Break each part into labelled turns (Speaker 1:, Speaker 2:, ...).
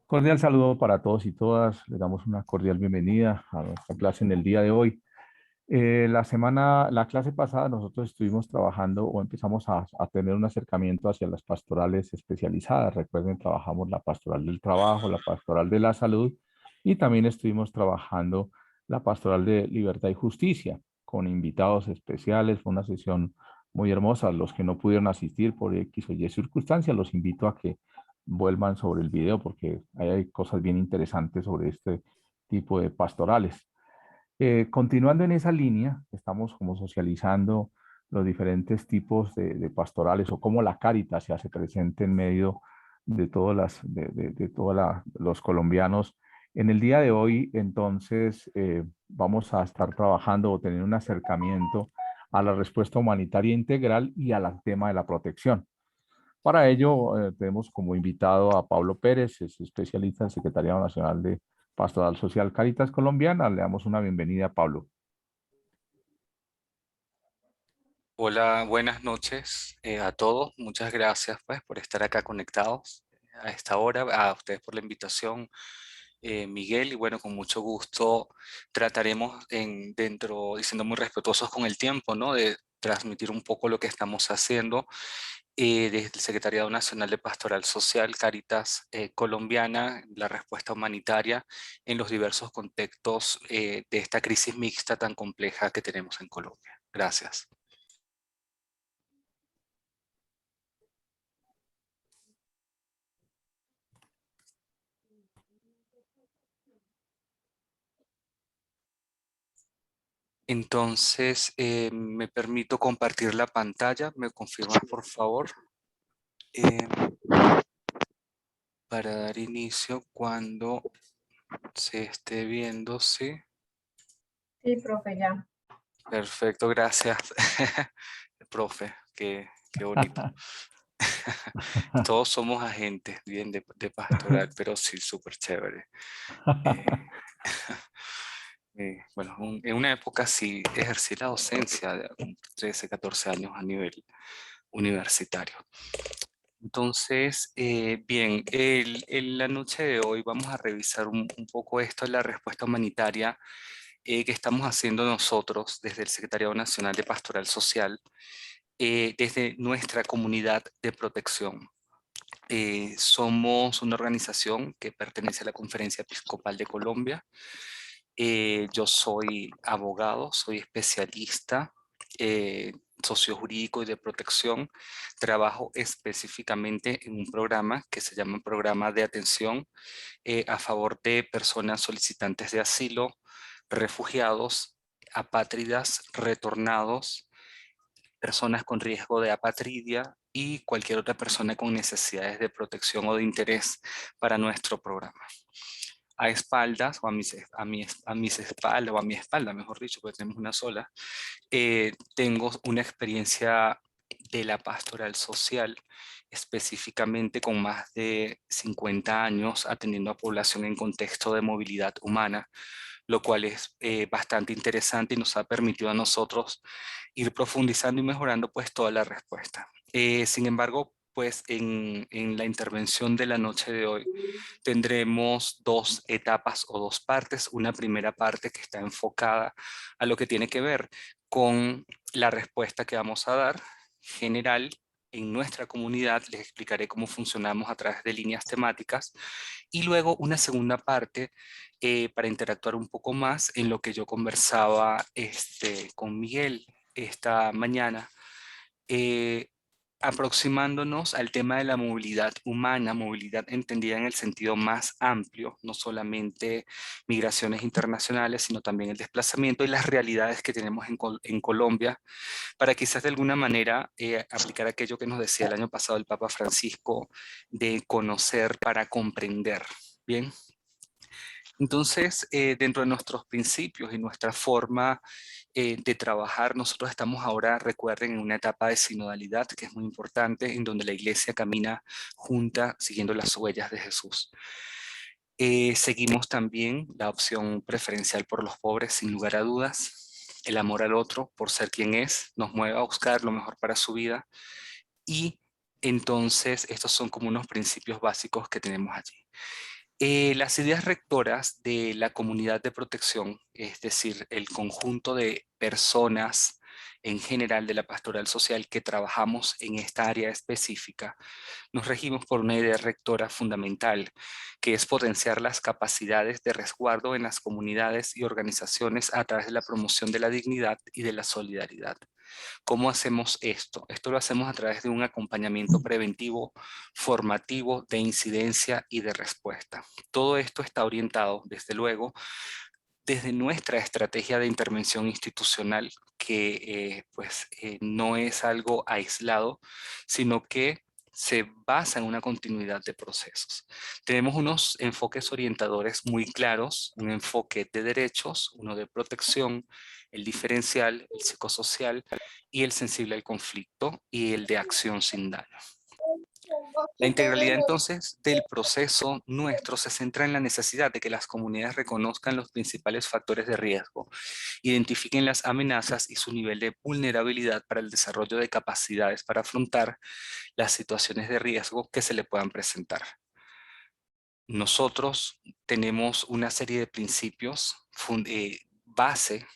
Speaker 1: Cordial saludo para todos y todas. Les damos una cordial bienvenida a nuestra clase en el día de hoy. La clase pasada nosotros estuvimos trabajando o empezamos a tener un acercamiento hacia las pastorales especializadas. Recuerden, trabajamos la pastoral del trabajo, la pastoral de la salud y también estuvimos trabajando la pastoral de libertad y justicia con invitados especiales. Fue una sesión muy hermosa. Los que no pudieron asistir por X o Y circunstancias, los invito a que vuelvan sobre el video porque hay cosas bien interesantes sobre este tipo de pastorales. Continuando en esa línea, estamos como socializando los diferentes tipos de pastorales o cómo la Cáritas se hace presente en medio de todas de todos los colombianos. En el día de hoy, entonces, vamos a estar trabajando o tener un acercamiento a la respuesta humanitaria integral y al tema de la protección. Para ello, tenemos como invitado a Pablo Pérez, es especialista en Secretariado Nacional de Pastoral Social Cáritas Colombiana. Le damos una bienvenida a Pablo.
Speaker 2: Hola, buenas noches a todos. Muchas gracias pues por estar acá conectados a esta hora, a ustedes por la invitación, Miguel, y bueno, con mucho gusto trataremos y siendo muy respetuosos con el tiempo, ¿no? De transmitir un poco lo que estamos haciendo desde el Secretariado Nacional de Pastoral Social, Cáritas Colombiana, la respuesta humanitaria en los diversos contextos de esta crisis mixta tan compleja que tenemos en Colombia. Gracias. Entonces, me permito compartir la pantalla. ¿Me confirmas, por favor? Eh, para dar inicio cuando se esté viendo, sí.
Speaker 3: Sí, profe, ya.
Speaker 2: Perfecto, gracias. Profe, qué bonito. Todos somos agentes bien de pastoral, pero sí, súper chévere. Eh, bueno, en una época sí ejercí la docencia de 13, 14 años a nivel universitario. Entonces, bien, en la noche de hoy vamos a revisar un poco esto de la respuesta humanitaria que estamos haciendo nosotros desde el Secretariado Nacional de Pastoral Social, desde nuestra comunidad de protección. Somos una organización que pertenece a la Conferencia Episcopal de Colombia. Yo soy abogado, soy especialista, socio jurídico y de protección. Trabajo específicamente en un programa que se llama Programa de Atención a favor de personas solicitantes de asilo, refugiados, apátridas, retornados, personas con riesgo de apatridia y cualquier otra persona con necesidades de protección o de interés para nuestro programa. A espaldas, o a mis espaldas, o a mi espalda, mejor dicho, porque tenemos una sola, tengo una experiencia de la pastoral social, específicamente con más de 50 años atendiendo a población en contexto de movilidad humana, lo cual es bastante interesante y nos ha permitido a nosotros ir profundizando y mejorando pues toda la respuesta. Sin embargo, pues en la intervención de la noche de hoy tendremos dos etapas o dos partes. Una primera parte que está enfocada a lo que tiene que ver con la respuesta que vamos a dar general en nuestra comunidad. Les explicaré cómo funcionamos a través de líneas temáticas y luego una segunda parte para interactuar un poco más en lo que yo conversaba con Miguel esta mañana, eh, aproximándonos al tema de la movilidad humana, movilidad entendida en el sentido más amplio, no solamente migraciones internacionales, sino también el desplazamiento y las realidades que tenemos en Colombia, para quizás de alguna manera aplicar aquello que nos decía el año pasado el Papa Francisco, de conocer para comprender. Bien. Entonces, dentro de nuestros principios y nuestra forma de trabajar, nosotros estamos ahora, recuerden, en una etapa de sinodalidad que es muy importante, en donde la iglesia camina junta siguiendo las huellas de Jesús. Seguimos también la opción preferencial por los pobres, sin lugar a dudas. El amor al otro, por ser quien es, nos mueve a buscar lo mejor para su vida. Y entonces, estos son como unos principios básicos que tenemos allí. Las ideas rectoras de la comunidad de protección, es decir, el conjunto de personas en general de la pastoral social que trabajamos en esta área específica, nos regimos por una idea rectora fundamental, que es potenciar las capacidades de resguardo en las comunidades y organizaciones a través de la promoción de la dignidad y de la solidaridad. ¿Cómo hacemos esto? Esto lo hacemos a través de un acompañamiento preventivo, formativo, de incidencia y de respuesta. Todo esto está orientado, desde luego, desde nuestra estrategia de intervención institucional, que no es algo aislado, sino que se basa en una continuidad de procesos. Tenemos unos enfoques orientadores muy claros, un enfoque de derechos, uno de protección, el diferencial, el psicosocial y el sensible al conflicto y el de acción sin daño. La integralidad entonces del proceso nuestro se centra en la necesidad de que las comunidades reconozcan los principales factores de riesgo, identifiquen las amenazas y su nivel de vulnerabilidad para el desarrollo de capacidades para afrontar las situaciones de riesgo que se le puedan presentar. Nosotros tenemos una serie de principios base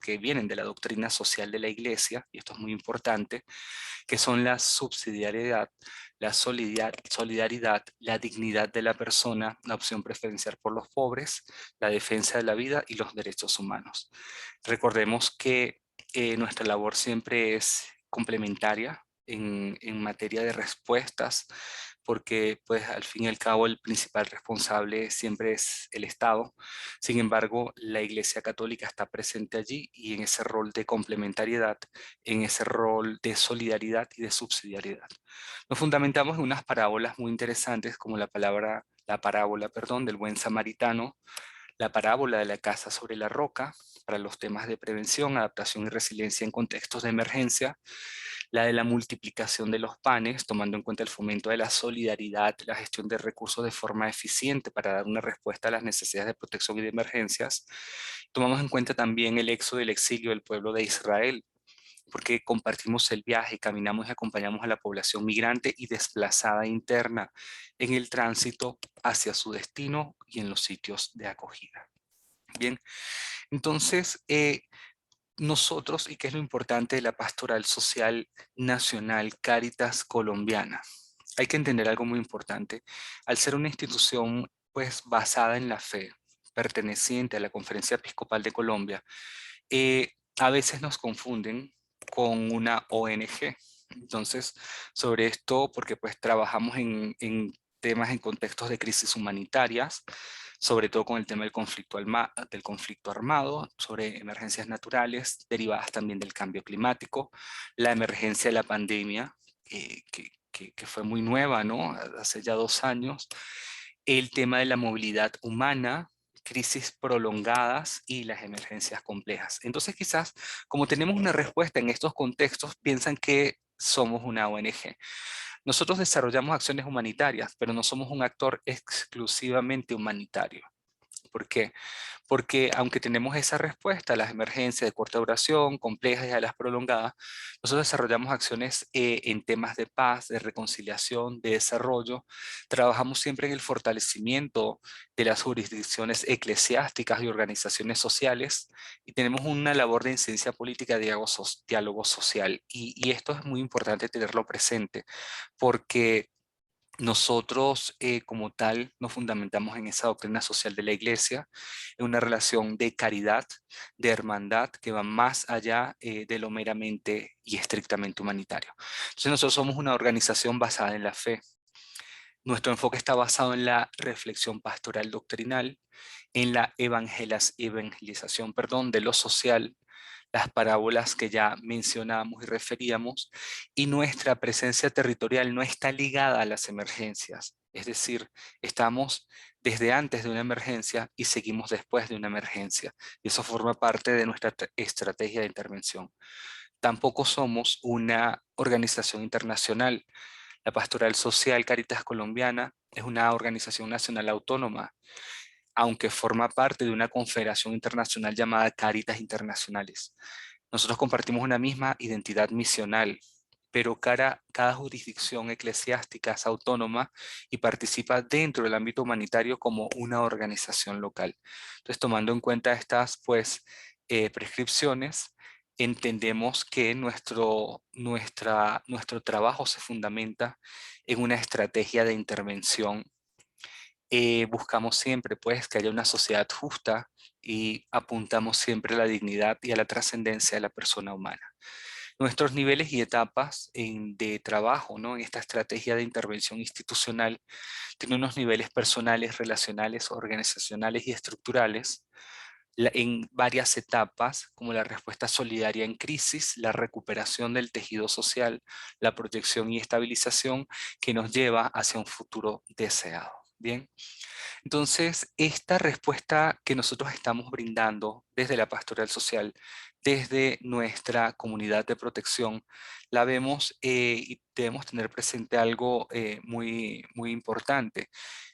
Speaker 2: que vienen de la doctrina social de la Iglesia, y esto es muy importante, que son la subsidiariedad, la solidaridad, la dignidad de la persona, la opción preferencial por los pobres, la defensa de la vida y los derechos humanos. Recordemos que nuestra labor siempre es complementaria en materia de respuestas, porque pues al fin y al cabo el principal responsable siempre es el Estado. Sin embargo, la Iglesia Católica está presente allí y en ese rol de complementariedad, en ese rol de solidaridad y de subsidiariedad. Nos fundamentamos en unas parábolas muy interesantes como la parábola del buen samaritano, la parábola de la casa sobre la roca para los temas de prevención, adaptación y resiliencia en contextos de emergencia, la de la multiplicación de los panes, tomando en cuenta el fomento de la solidaridad, la gestión de recursos de forma eficiente para dar una respuesta a las necesidades de protección y de emergencias. Tomamos en cuenta también el éxodo y el exilio del pueblo de Israel, porque compartimos el viaje, caminamos y acompañamos a la población migrante y desplazada interna en el tránsito hacia su destino y en los sitios de acogida. Bien, entonces nosotros, y qué es lo importante de la Pastoral Social Nacional Cáritas Colombiana, hay que entender algo muy importante. Al ser una institución pues basada en la fe, perteneciente a la Conferencia Episcopal de Colombia, a veces nos confunden con una ONG. Entonces, sobre esto, porque pues trabajamos en temas en contextos de crisis humanitarias, sobre todo con el tema del conflicto armado, sobre emergencias naturales, derivadas también del cambio climático, la emergencia de la pandemia, que fue muy nueva, ¿no? Hace ya 2 años, el tema de la movilidad humana, crisis prolongadas y las emergencias complejas. Entonces quizás, como tenemos una respuesta en estos contextos, piensan que somos una ONG. Nosotros desarrollamos acciones humanitarias, pero no somos un actor exclusivamente humanitario. ¿Por qué? Porque aunque tenemos esa respuesta a las emergencias de corta duración, complejas y a las prolongadas, nosotros desarrollamos acciones en temas de paz, de reconciliación, de desarrollo. Trabajamos siempre en el fortalecimiento de las jurisdicciones eclesiásticas y organizaciones sociales y tenemos una labor de incidencia política de diálogo social. Y esto es muy importante tenerlo presente porque nosotros, como tal, nos fundamentamos en esa doctrina social de la Iglesia, en una relación de caridad, de hermandad, que va más allá de lo meramente y estrictamente humanitario. Entonces nosotros somos una organización basada en la fe. Nuestro enfoque está basado en la reflexión pastoral doctrinal, en la evangelización de lo social, las parábolas que ya mencionábamos y referíamos, y nuestra presencia territorial no está ligada a las emergencias. Es decir, estamos desde antes de una emergencia y seguimos después de una emergencia. Y eso forma parte de nuestra estrategia de intervención. Tampoco somos una organización internacional. La Pastoral Social Cáritas Colombiana es una organización nacional autónoma, aunque forma parte de una confederación internacional llamada Cáritas Internacionales. Nosotros compartimos una misma identidad misional, pero cada jurisdicción eclesiástica es autónoma y participa dentro del ámbito humanitario como una organización local. Entonces, tomando en cuenta estas prescripciones, entendemos que nuestro trabajo se fundamenta en una estrategia de intervención. Buscamos siempre pues que haya una sociedad justa y apuntamos siempre a la dignidad y a la trascendencia de la persona humana. Nuestros niveles y etapas de trabajo, ¿no?, en esta estrategia de intervención institucional tienen unos niveles personales, relacionales, organizacionales y estructurales en varias etapas, como la respuesta solidaria en crisis, la recuperación del tejido social, la protección y estabilización que nos lleva hacia un futuro deseado. Bien. Entonces, esta respuesta que nosotros estamos brindando desde la pastoral social, desde nuestra comunidad de protección, la vemos y debemos tener presente algo muy importante.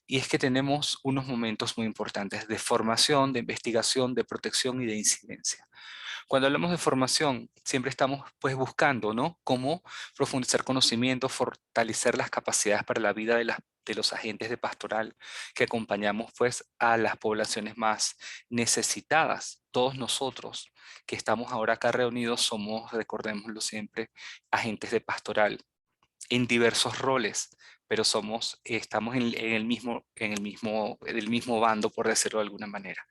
Speaker 2: Y es que tenemos unos momentos muy importantes de formación, de investigación, de protección y de incidencia. Cuando hablamos de formación, siempre estamos pues buscando, ¿no?, cómo profundizar conocimiento, fortalecer las capacidades para la vida de los agentes de pastoral que acompañamos pues a las poblaciones más necesitadas. Todos nosotros que estamos ahora acá reunidos somos, recordémoslo siempre, agentes de pastoral en diversos roles, pero estamos en el mismo bando, por decirlo de alguna manera.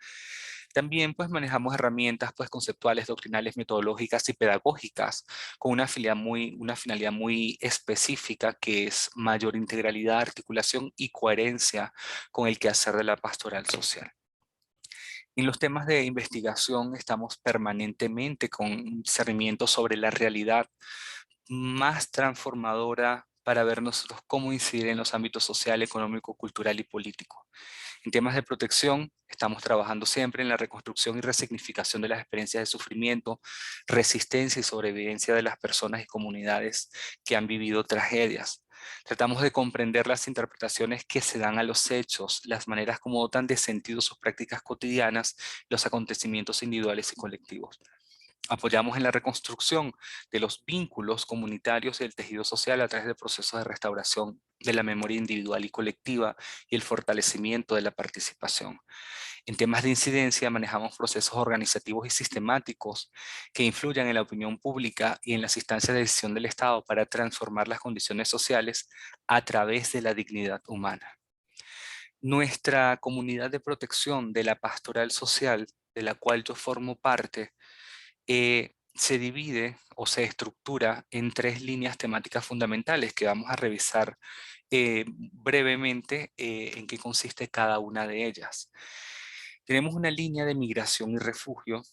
Speaker 2: También pues manejamos herramientas pues conceptuales, doctrinales, metodológicas y pedagógicas con una finalidad muy específica, que es mayor integralidad, articulación y coherencia con el quehacer de la pastoral social. En los temas de investigación estamos permanentemente con discernimiento sobre la realidad más transformadora para ver nosotros cómo incidir en los ámbitos social, económico, cultural y político. En temas de protección, estamos trabajando siempre en la reconstrucción y resignificación de las experiencias de sufrimiento, resistencia y sobrevivencia de las personas y comunidades que han vivido tragedias. Tratamos de comprender las interpretaciones que se dan a los hechos, las maneras como dotan de sentido sus prácticas cotidianas, los acontecimientos individuales y colectivos. Apoyamos en la reconstrucción de los vínculos comunitarios y el tejido social a través de procesos de restauración de la memoria individual y colectiva y el fortalecimiento de la participación. En temas de incidencia manejamos procesos organizativos y sistemáticos que influyan en la opinión pública y en las instancias de decisión del Estado para transformar las condiciones sociales a través de la dignidad humana. Nuestra comunidad de protección de la pastoral social, de la cual yo formo parte, se divide o se estructura en 3 líneas temáticas fundamentales que vamos a revisar brevemente en qué consiste cada una de ellas. Tenemos una línea de migración y refugio,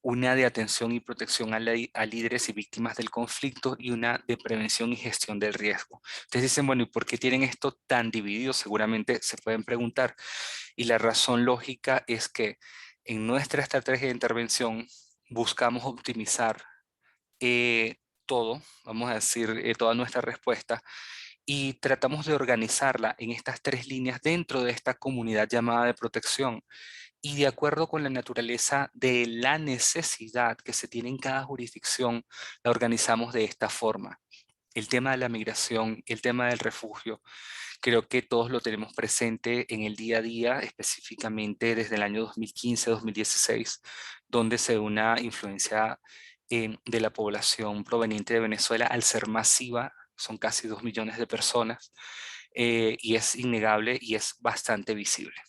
Speaker 2: una de atención y protección a líderes y víctimas del conflicto y una de prevención y gestión del riesgo. Ustedes dicen, bueno, ¿y por qué tienen esto tan dividido? Seguramente se pueden preguntar. Y la razón lógica es que en nuestra estrategia de intervención buscamos optimizar todo, vamos a decir, toda nuestra respuesta, y tratamos de organizarla en estas 3 líneas dentro de esta comunidad llamada de protección, y de acuerdo con la naturaleza de la necesidad que se tiene en cada jurisdicción, la organizamos de esta forma. El tema de la migración, el tema del refugio, creo que todos lo tenemos presente en el día a día, específicamente desde el año 2015-2016, donde se ve una influencia de la población proveniente de Venezuela al ser masiva, son casi 2 millones de personas, y es innegable y es bastante visible.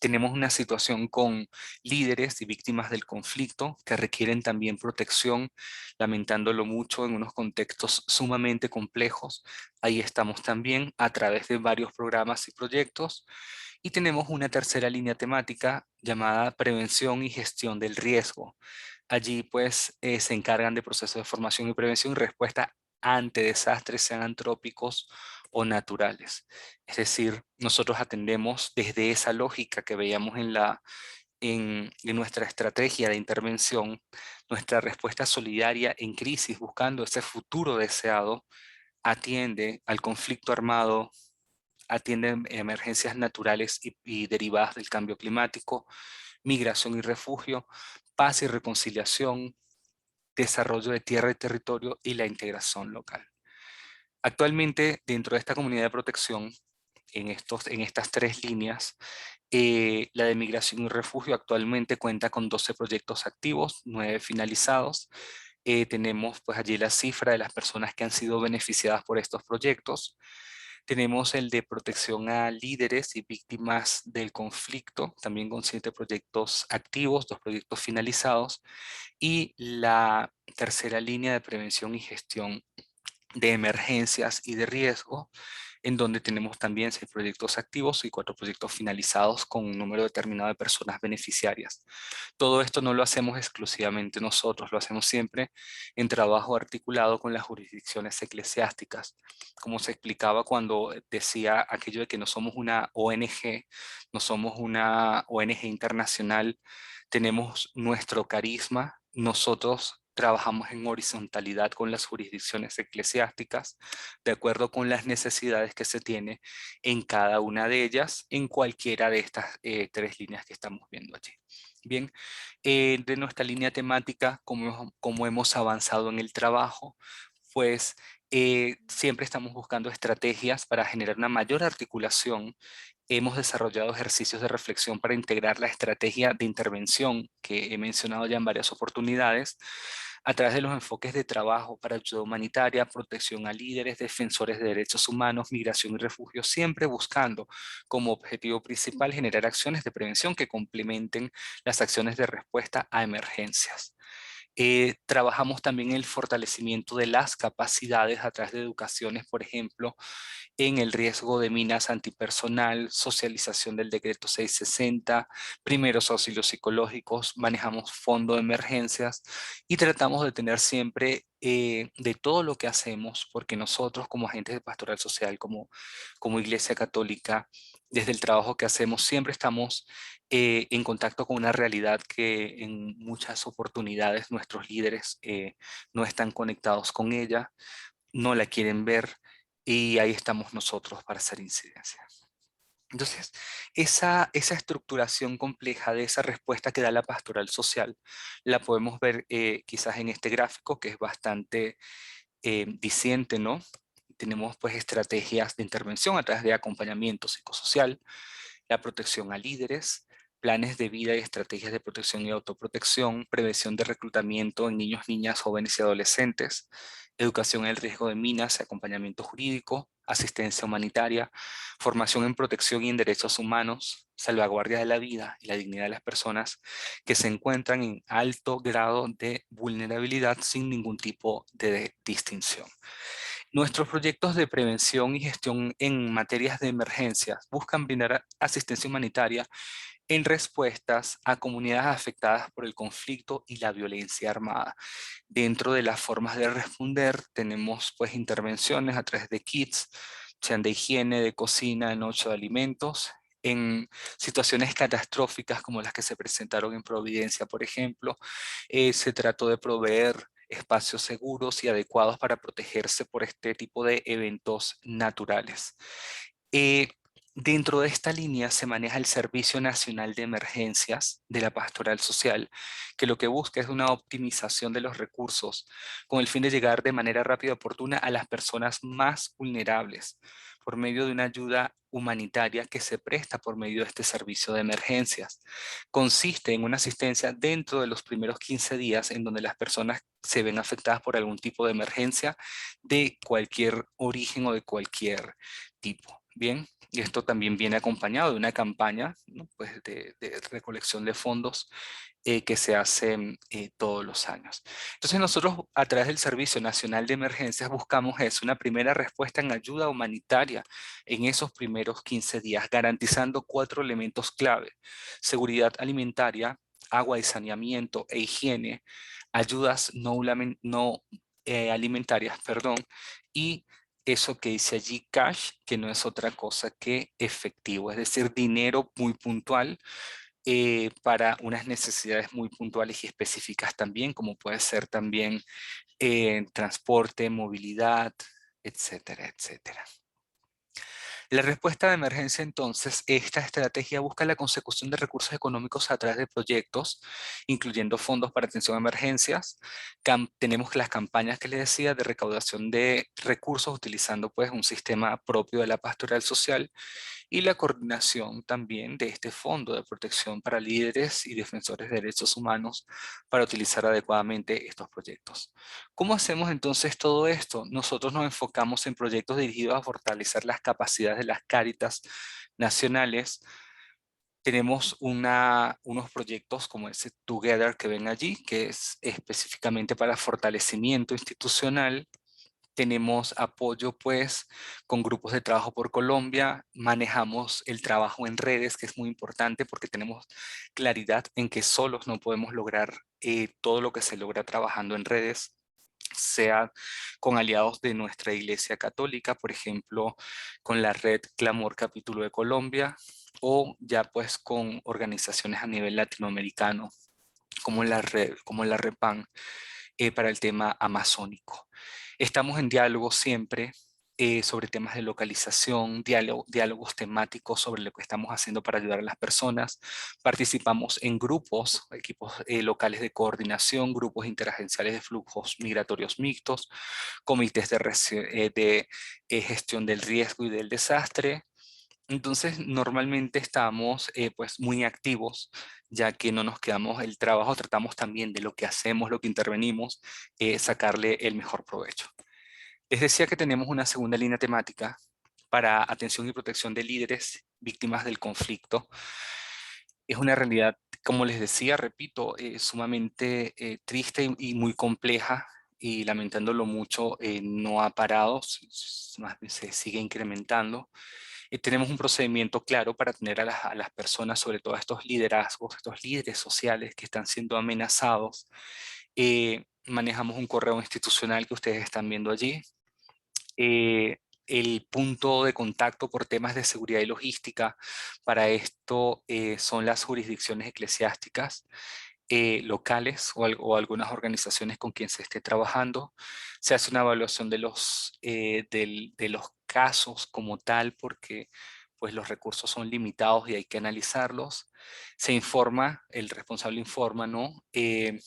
Speaker 2: Tenemos una situación con líderes y víctimas del conflicto que requieren también protección, lamentándolo mucho en unos contextos sumamente complejos. Ahí estamos también a través de varios programas y proyectos. Y tenemos una tercera línea temática llamada prevención y gestión del riesgo. Allí pues se encargan de procesos de formación y prevención y respuesta ante desastres, sean antrópicos o naturales. Es decir, nosotros atendemos desde esa lógica que veíamos en nuestra estrategia de intervención, nuestra respuesta solidaria en crisis, buscando ese futuro deseado, atiende al conflicto armado, atiende emergencias naturales y derivadas del cambio climático, migración y refugio, paz y reconciliación, desarrollo de tierra y territorio y la integración local. Actualmente, dentro de esta comunidad de protección, en estas 3 líneas, la de migración y refugio actualmente cuenta con 12 proyectos activos, 9 finalizados. Tenemos pues allí la cifra de las personas que han sido beneficiadas por estos proyectos. Tenemos el de protección a líderes y víctimas del conflicto, también con 7 proyectos activos, 2 proyectos finalizados. Y la tercera línea de prevención y gestión de emergencias y de riesgo, en donde tenemos también 6 proyectos activos y 4 proyectos finalizados con un número determinado de personas beneficiarias. Todo esto no lo hacemos exclusivamente nosotros, lo hacemos siempre en trabajo articulado con las jurisdicciones eclesiásticas. Como se explicaba cuando decía aquello de que no somos una ONG, no somos una ONG internacional, tenemos nuestro carisma, nosotros trabajamos en horizontalidad con las jurisdicciones eclesiásticas, de acuerdo con las necesidades que se tiene en cada una de ellas, en cualquiera de estas 3 líneas que estamos viendo allí. Bien, de nuestra línea temática, como hemos avanzado en el trabajo, pues siempre estamos buscando estrategias para generar una mayor articulación. Hemos desarrollado ejercicios de reflexión para integrar la estrategia de intervención que he mencionado ya en varias oportunidades a través de los enfoques de trabajo para ayuda humanitaria, protección a líderes, defensores de derechos humanos, migración y refugio, siempre buscando como objetivo principal generar acciones de prevención que complementen las acciones de respuesta a emergencias. Trabajamos también en el fortalecimiento de las capacidades a través de educaciones, por ejemplo, en el riesgo de minas antipersonal, socialización del decreto 660, primeros auxilios psicológicos, manejamos fondo de emergencias y tratamos de tener siempre de todo lo que hacemos, porque nosotros como agentes de pastoral social, como Iglesia Católica, desde el trabajo que hacemos, siempre estamos en contacto con una realidad que en muchas oportunidades nuestros líderes no están conectados con ella, no la quieren ver, y ahí estamos nosotros para hacer incidencia. Entonces, esa estructuración compleja de esa respuesta que da la pastoral social, la podemos ver quizás en este gráfico, que es bastante diciente, ¿no? Tenemos pues estrategias de intervención a través de acompañamiento psicosocial, la protección a líderes, planes de vida y estrategias de protección y autoprotección, prevención de reclutamiento en niños, niñas, jóvenes y adolescentes, educación en el riesgo de minas, acompañamiento jurídico, asistencia humanitaria, formación en protección y en derechos humanos, salvaguardia de la vida y la dignidad de las personas que se encuentran en alto grado de vulnerabilidad sin ningún tipo de distinción. Nuestros proyectos de prevención y gestión en materias de emergencias buscan brindar asistencia humanitaria en respuestas a comunidades afectadas por el conflicto y la violencia armada. Dentro de las formas de responder tenemos pues intervenciones a través de kits, sean de higiene, de cocina, de noche de alimentos, en situaciones catastróficas como las que se presentaron en Providencia, por ejemplo. Se trató de proveer espacios seguros y adecuados para protegerse por este tipo de eventos naturales. Eh, Dentro de esta línea se maneja el Servicio Nacional de Emergencias de la Pastoral Social, que lo que busca es una optimización de los recursos con el fin de llegar de manera rápida y oportuna a las personas más vulnerables por medio de una ayuda humanitaria que se presta por medio de este servicio de emergencias. Consiste en una asistencia dentro de los primeros 15 días en donde las personas se ven afectadas por algún tipo de emergencia de cualquier origen o de cualquier tipo. Bien, y esto también viene acompañado de una campaña, ¿no? Pues de recolección de fondos que se hace todos los años. Entonces nosotros a través del Servicio Nacional de Emergencias buscamos eso, una primera respuesta en ayuda humanitaria en esos primeros 15 días, garantizando 4 elementos clave: seguridad alimentaria, agua y saneamiento e higiene, ayudas no alimentarias, perdón, y eso que dice allí cash, que no es otra cosa que efectivo, es decir, dinero muy puntual para unas necesidades muy puntuales y específicas también, como puede ser también transporte, movilidad, etcétera, etcétera. La respuesta de emergencia, entonces, esta estrategia busca la consecución de recursos económicos a través de proyectos, incluyendo fondos para atención a emergencias. Tenemos las campañas que les decía de recaudación de recursos utilizando pues un sistema propio de la pastoral social y la coordinación también de este fondo de protección para líderes y defensores de derechos humanos para utilizar adecuadamente estos proyectos. ¿Cómo hacemos entonces todo esto? Nosotros nos enfocamos en proyectos dirigidos a fortalecer las capacidades de las Cáritas nacionales. Tenemos unos proyectos como ese Together que ven allí, que es específicamente para fortalecimiento institucional. Tenemos apoyo pues con grupos de trabajo por Colombia, manejamos el trabajo en redes, que es muy importante porque tenemos claridad en que solos no podemos lograr todo lo que se logra trabajando en redes, sea con aliados de nuestra Iglesia Católica, por ejemplo, con la red Clamor Capítulo de Colombia, o ya pues con organizaciones a nivel latinoamericano, como la REPAN, para el tema amazónico. Estamos en diálogo siempre sobre temas de localización, diálogos temáticos sobre lo que estamos haciendo para ayudar a las personas. Participamos en grupos, equipos locales de coordinación, grupos interagenciales de flujos migratorios mixtos, comités de gestión del riesgo y del desastre. Entonces, normalmente estamos pues muy activos, ya que no nos quedamos el trabajo, tratamos también de lo que hacemos, lo que intervenimos, sacarle el mejor provecho. Les decía que tenemos una segunda línea temática para atención y protección de líderes víctimas del conflicto. Es una realidad, como les decía, repito, sumamente triste y muy compleja, y lamentándolo mucho, no ha parado, más bien se sigue incrementando. Tenemos un procedimiento claro para tener a las personas, sobre todo a estos liderazgos, estos líderes sociales que están siendo amenazados. Manejamos un correo institucional que ustedes están viendo allí. El punto de contacto por temas de seguridad y logística para esto son las jurisdicciones eclesiásticas locales o algunas organizaciones con quien se esté trabajando. Se hace una evaluación de los casos como tal, porque pues los recursos son limitados y hay que analizarlos. Se informa, el responsable informa, ¿no?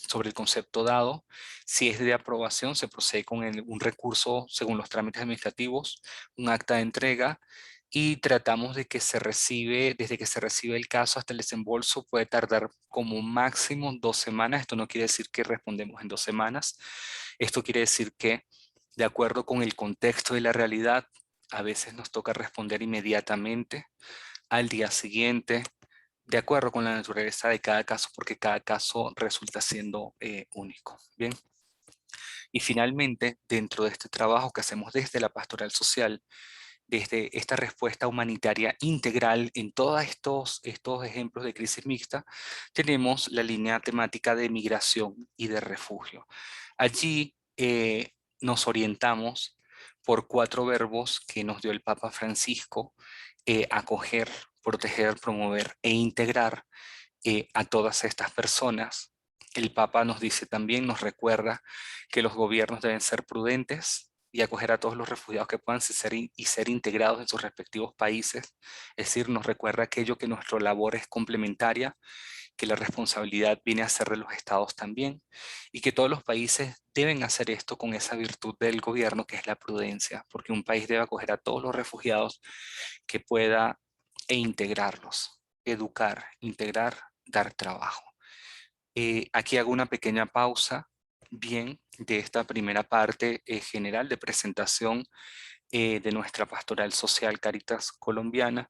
Speaker 2: Sobre el concepto dado. Si es de aprobación, se procede con un recurso según los trámites administrativos, un acta de entrega, y tratamos de que se recibe, desde que se recibe el caso hasta el desembolso, puede tardar como máximo 2 semanas. Esto no quiere decir que respondemos en 2 semanas. Esto quiere decir que, de acuerdo con el contexto y la realidad, a veces nos toca responder inmediatamente, al día siguiente, de acuerdo con la naturaleza de cada caso, porque cada caso resulta siendo único. Bien. Y finalmente, dentro de este trabajo que hacemos desde la pastoral social, desde esta respuesta humanitaria integral en todos estos ejemplos de crisis mixta, tenemos la línea temática de migración y de refugio. Allí nos orientamos por 4 verbos que nos dio el Papa Francisco: acoger, proteger, promover e integrar a todas estas personas. El Papa nos dice también, nos recuerda que los gobiernos deben ser prudentes y acoger a todos los refugiados que puedan ser integrados en sus respectivos países. Es decir, nos recuerda aquello que nuestra labor es complementaria, que la responsabilidad viene a ser de los estados también, y que todos los países deben hacer esto con esa virtud del gobierno que es la prudencia, porque un país debe acoger a todos los refugiados que pueda e integrarlos, educar, integrar, dar trabajo. Aquí hago una pequeña pausa, bien, de esta primera parte general de presentación de nuestra pastoral social Cáritas Colombiana,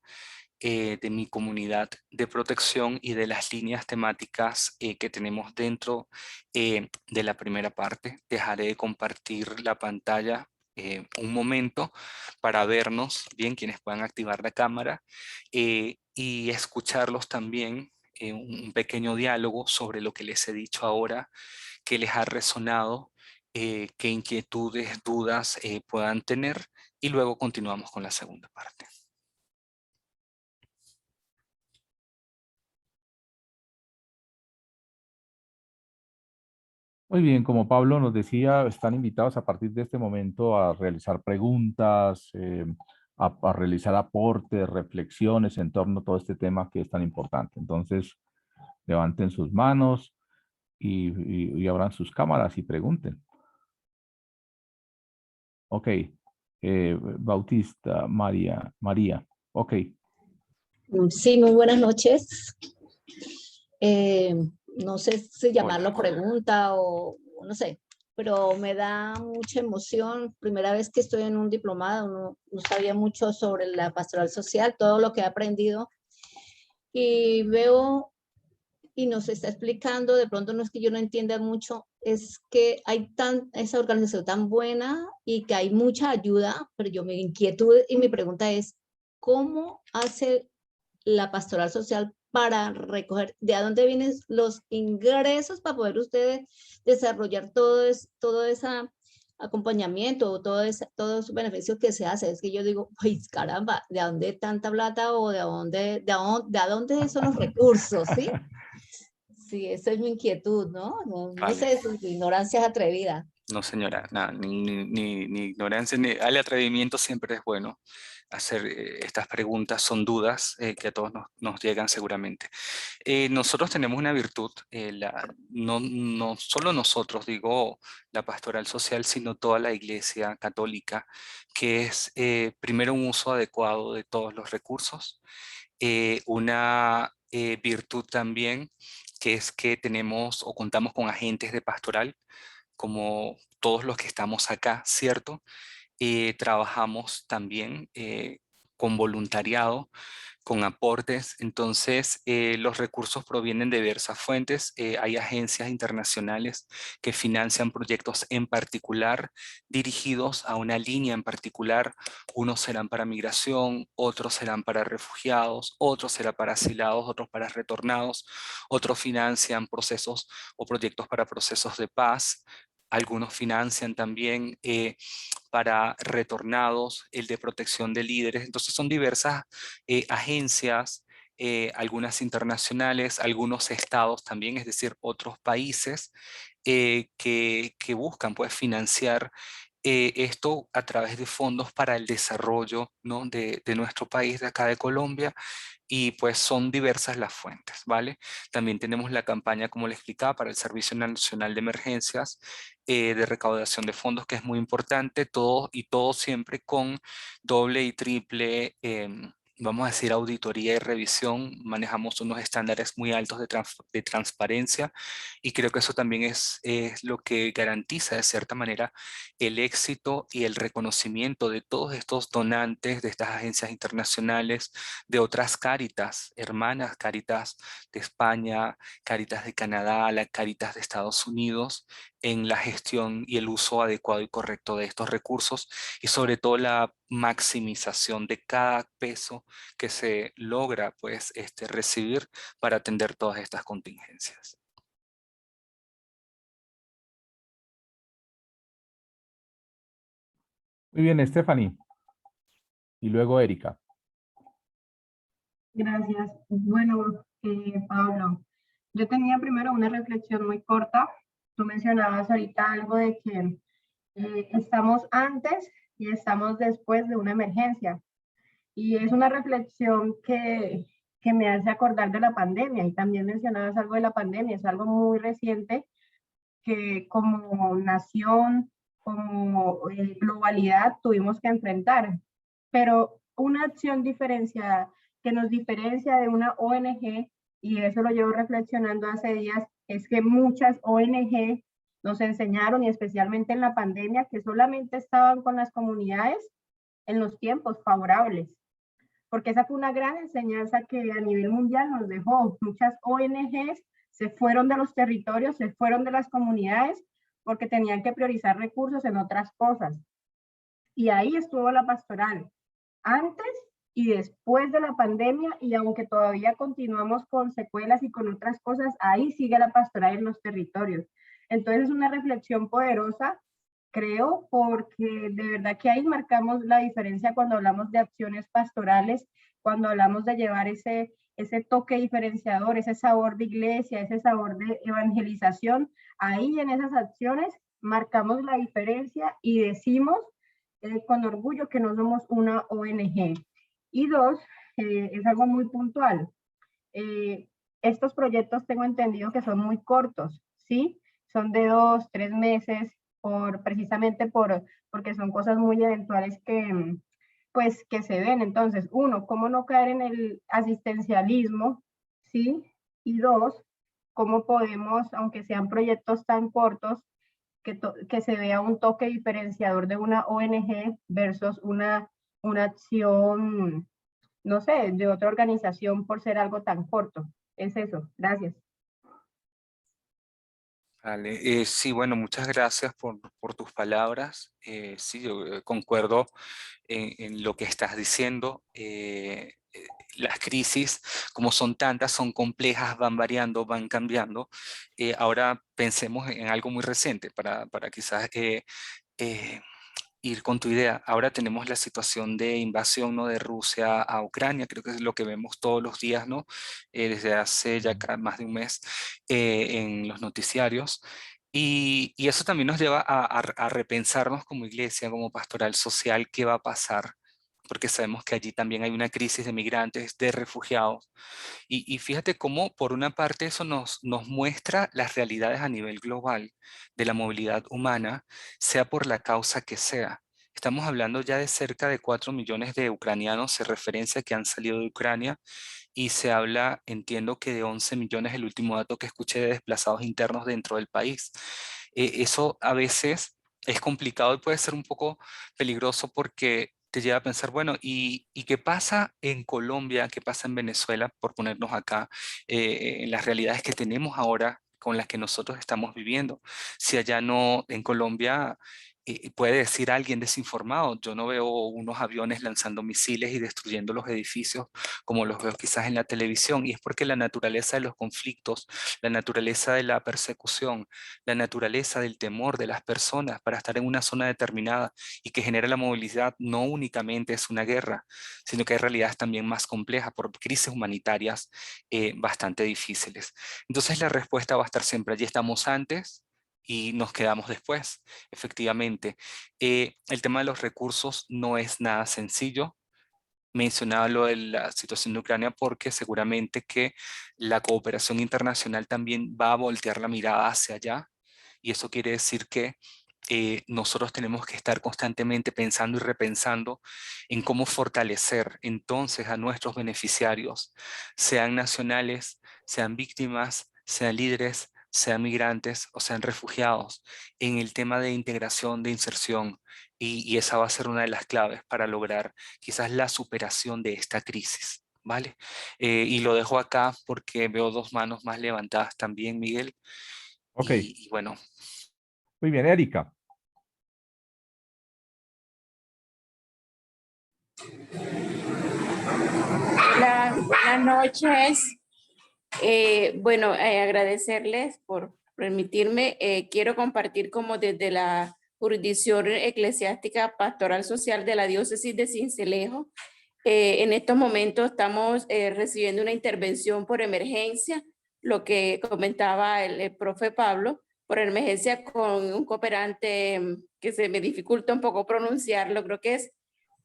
Speaker 2: de mi comunidad de protección y de las líneas temáticas que tenemos dentro de la primera parte. Dejaré de compartir la pantalla un momento para vernos, bien, quienes puedan activar la cámara, y escucharlos también, un pequeño diálogo sobre lo que les he dicho ahora, qué les ha resonado, qué inquietudes, dudas puedan tener, y luego continuamos con la segunda parte.
Speaker 1: Muy bien, como Pablo nos decía, están invitados a partir de este momento a realizar preguntas, a realizar aportes, reflexiones en torno a todo este tema que es tan importante. Entonces, levanten sus manos y abran sus cámaras y pregunten. Ok. Bautista, María. Ok.
Speaker 4: Sí, muy buenas noches. No sé si llamarlo
Speaker 2: Hola.
Speaker 4: pregunta o no sé, pero me da mucha emoción. Primera vez que estoy en un diplomado, no sabía mucho sobre la pastoral social, todo lo que he aprendido. Y veo y nos está explicando, de pronto no es que yo no entienda mucho, es que hay esa organización tan buena y que hay mucha ayuda, pero mi inquietud y mi pregunta es, ¿cómo hace la pastoral social para recoger de dónde vienen los ingresos para poder ustedes desarrollar todo ese acompañamiento, todos esos beneficios que se hace? Es que yo digo, pues caramba, ¿de dónde tanta plata o de dónde son los recursos? ¿Sí? Sí, esa es mi inquietud, ¿no? No
Speaker 2: Vale.
Speaker 4: sé, su ignorancia es atrevida.
Speaker 2: No, señora, nada, ni ignorancia, ni al atrevimiento siempre es bueno hacer estas preguntas, son dudas que a todos nos llegan seguramente. Nosotros tenemos una virtud, no solo nosotros, digo, la pastoral social, sino toda la Iglesia católica, que es primero un uso adecuado de todos los recursos, una virtud también, que es que tenemos o contamos con agentes de pastoral, como todos los que estamos acá, ¿cierto? Trabajamos también con voluntariado, con aportes. Entonces, los recursos provienen de diversas fuentes. Hay agencias internacionales que financian proyectos en particular, dirigidos a una línea en particular. Unos serán para migración, otros serán para refugiados, otros serán para asilados, otros para retornados, otros financian procesos o proyectos para procesos de paz. Algunos financian también para retornados, el de protección de líderes. Entonces son diversas agencias, algunas internacionales, algunos estados también, es decir, otros países que buscan pues financiar esto a través de fondos para el desarrollo, ¿no?, de nuestro país, de acá de Colombia, y pues son diversas las fuentes, ¿vale? También tenemos la campaña, como le explicaba, para el Servicio Nacional de Emergencias, de recaudación de fondos, que es muy importante, todo siempre con doble y triple, vamos a decir, auditoría y revisión. Manejamos unos estándares muy altos de transparencia, y creo que eso también es lo que garantiza de cierta manera el éxito y el reconocimiento de todos estos donantes, de estas agencias internacionales, de otras Cáritas, hermanas Cáritas de España, Cáritas de Canadá, la Cáritas de Estados Unidos, en la gestión y el uso adecuado y correcto de estos recursos, y sobre todo la maximización de cada peso que se logra pues recibir para atender todas estas contingencias.
Speaker 1: Muy bien, Stephanie. Y luego Erika.
Speaker 3: Gracias. Bueno, Pablo, yo tenía primero una reflexión muy corta. Tú mencionabas ahorita algo de que estamos antes y estamos después de una emergencia. Y es una reflexión que me hace acordar de la pandemia. Y también mencionabas algo de la pandemia. Es algo muy reciente que como nación, como globalidad tuvimos que enfrentar. Pero una acción diferenciada que nos diferencia de una ONG, y eso lo llevo reflexionando hace días, es que muchas ONG nos enseñaron, y especialmente en la pandemia, que solamente estaban con las comunidades en los tiempos favorables. Porque esa fue una gran enseñanza que a nivel mundial nos dejó. Muchas ONGs se fueron de los territorios, se fueron de las comunidades, porque tenían que priorizar recursos en otras cosas. Y ahí estuvo la pastoral, antes y después de la pandemia, y aunque todavía continuamos con secuelas y con otras cosas, ahí sigue la pastoral en los territorios. Entonces es una reflexión poderosa, creo, porque de verdad que ahí marcamos la diferencia cuando hablamos de acciones pastorales, cuando hablamos de llevar ese toque diferenciador, ese sabor de iglesia, ese sabor de evangelización. Ahí en esas acciones marcamos la diferencia y decimos con orgullo que no somos una ONG. Y dos, es algo muy puntual. Estos proyectos tengo entendido que son muy cortos, ¿sí? Son de 2, 3 meses, precisamente porque son cosas muy eventuales pues, que se ven. Entonces, uno, ¿cómo no caer en el asistencialismo? ¿Sí? Y dos, ¿cómo podemos, aunque sean proyectos tan cortos, que se vea un toque diferenciador de una ONG versus una acción, no sé, de otra organización por ser algo tan corto? Es eso. Gracias.
Speaker 2: Vale, sí, bueno, muchas gracias por tus palabras. Sí, yo concuerdo en lo que estás diciendo. Las crisis, como son tantas, son complejas, van variando, van cambiando. Ahora pensemos en algo muy reciente para quizás ir con tu idea. Ahora tenemos la situación de invasión, ¿no?, de Rusia a Ucrania, creo que es lo que vemos todos los días, ¿no? Desde hace ya más de un mes en los noticiarios. Y eso también nos lleva a repensarnos como iglesia, como pastoral social, qué va a pasar, porque sabemos que allí también hay una crisis de migrantes, de refugiados. Y fíjate cómo, por una parte, eso nos muestra las realidades a nivel global de la movilidad humana, sea por la causa que sea. Estamos hablando ya de cerca de 4 millones de ucranianos, se referencia que han salido de Ucrania, y se habla, entiendo que de 11 millones, el último dato que escuché, de desplazados internos dentro del país. Eso a veces es complicado y puede ser un poco peligroso porque te lleva a pensar, bueno, ¿y qué pasa en Colombia? ¿Qué pasa en Venezuela? Por ponernos acá, en las realidades que tenemos ahora con las que nosotros estamos viviendo. Si allá no, en Colombia, puede decir alguien desinformado, yo no veo unos aviones lanzando misiles y destruyendo los edificios como los veo quizás en la televisión, y es porque la naturaleza de los conflictos, la naturaleza de la persecución, la naturaleza del temor de las personas para estar en una zona determinada y que genera la movilidad, no únicamente es una guerra, sino que hay realidades también más complejas por crisis humanitarias bastante difíciles. Entonces la respuesta va a estar siempre: allí estamos antes y nos quedamos después. Efectivamente, el tema de los recursos no es nada sencillo. Mencionaba lo de la situación de Ucrania porque seguramente que la cooperación internacional también va a voltear la mirada hacia allá, y eso quiere decir que nosotros tenemos que estar constantemente pensando y repensando en cómo fortalecer entonces a nuestros beneficiarios, sean nacionales, sean víctimas, sean líderes, sean migrantes o sean refugiados, en el tema de integración, de inserción, y esa va a ser una de las claves para lograr quizás la superación de esta crisis, ¿vale? Y lo dejo acá porque veo dos manos más levantadas también, Miguel.
Speaker 1: Ok,
Speaker 2: Y bueno,
Speaker 1: muy bien, Erika.
Speaker 5: Hola, buenas noches. Bueno, agradecerles por permitirme. Quiero compartir como desde la jurisdicción eclesiástica pastoral social de la diócesis de Sincelejo. En estos momentos estamos recibiendo una intervención por emergencia, lo que comentaba el profe Pablo, por emergencia con un cooperante que se me dificulta un poco pronunciarlo, creo que es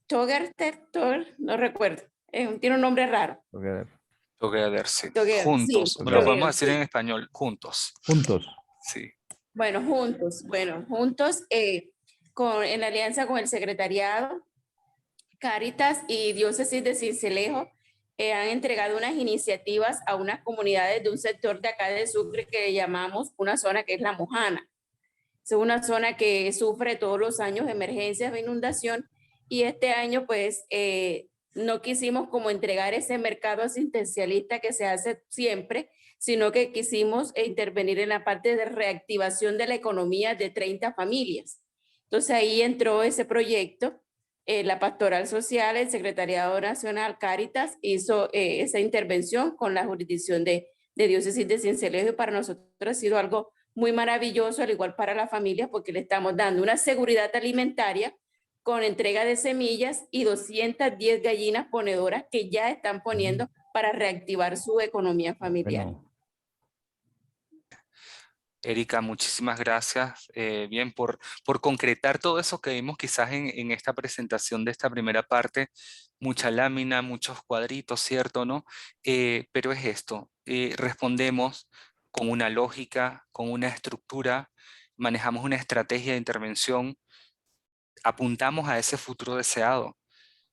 Speaker 5: Togerter, no recuerdo, tiene un nombre raro.
Speaker 2: together, sí.
Speaker 5: Sí,
Speaker 2: Juntos, lo podemos decir en español, juntos.
Speaker 1: Juntos.
Speaker 2: Sí.
Speaker 5: Bueno, juntos, en alianza con el secretariado, Cáritas y Diócesis de Sincelejo, han entregado unas iniciativas a unas comunidades de un sector de acá de Sucre que llamamos una zona que es La Mojana. Es una zona que sufre todos los años emergencias de inundación, y este año pues no quisimos como entregar ese mercado asistencialista que se hace siempre, sino que quisimos intervenir en la parte de reactivación de la economía de 30 familias. Entonces ahí entró ese proyecto, la Pastoral Social, el Secretariado Nacional Cáritas hizo esa intervención con la jurisdicción de Diócesis de Sincelejo, y para nosotros ha sido algo muy maravilloso, al igual para la familia, porque le estamos dando una seguridad alimentaria con entrega de semillas y 210 gallinas ponedoras que ya están poniendo para reactivar su economía familiar.
Speaker 1: Bueno.
Speaker 2: Erika, muchísimas gracias, bien, por concretar todo eso que vimos quizás en esta presentación de esta primera parte. Mucha lámina, muchos cuadritos, ¿cierto, no? Pero es esto, respondemos con una lógica, con una estructura, manejamos una estrategia de intervención, apuntamos a ese futuro deseado.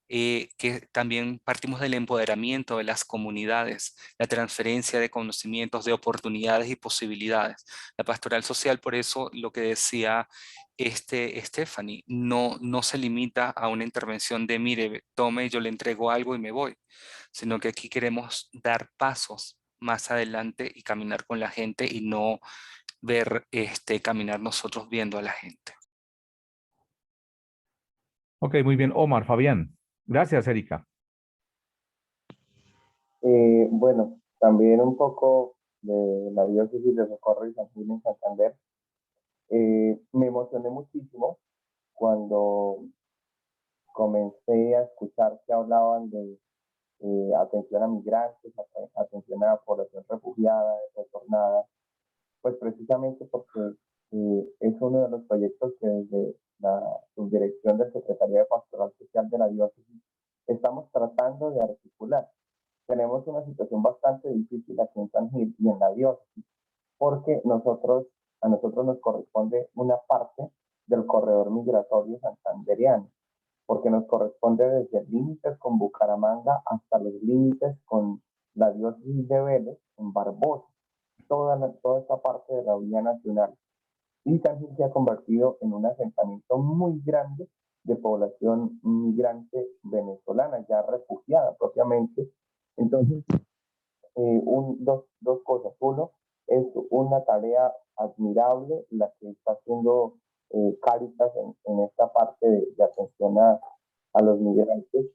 Speaker 2: Que también partimos del empoderamiento de las comunidades, la transferencia de conocimientos, de oportunidades y posibilidades. La pastoral social, por eso lo que decía Stephanie, no se limita a una intervención de, mire, tome, yo le entrego algo y me voy, sino que aquí queremos dar pasos más adelante y caminar con la gente y no ver, caminar nosotros viendo a la gente.
Speaker 1: Ok, muy bien. Omar, Fabián. Gracias, Erika.
Speaker 6: Bueno, también un poco de la diócesis de Socorro y San Gil en Santander. Me emocioné muchísimo cuando comencé a escuchar que hablaban de atención a migrantes, atención a la población refugiada, retornada, pues precisamente porque es uno de los proyectos que desde la subdirección del Secretaría de Pastoral Social de la diócesis estamos tratando de articular. Tenemos una situación bastante difícil aquí en San Gil y en la diócesis, porque a nosotros nos corresponde una parte del corredor migratorio santanderiano, porque nos corresponde desde límites con Bucaramanga hasta los límites con la diócesis de Vélez, en Barbosa, toda esta parte de la Vía Nacional. Y San Gil se ha convertido en un asentamiento muy grande de población migrante venezolana, ya refugiada propiamente. Entonces, dos cosas. Uno, es una tarea admirable la que está haciendo Cáritas en esta parte de atención a los migrantes,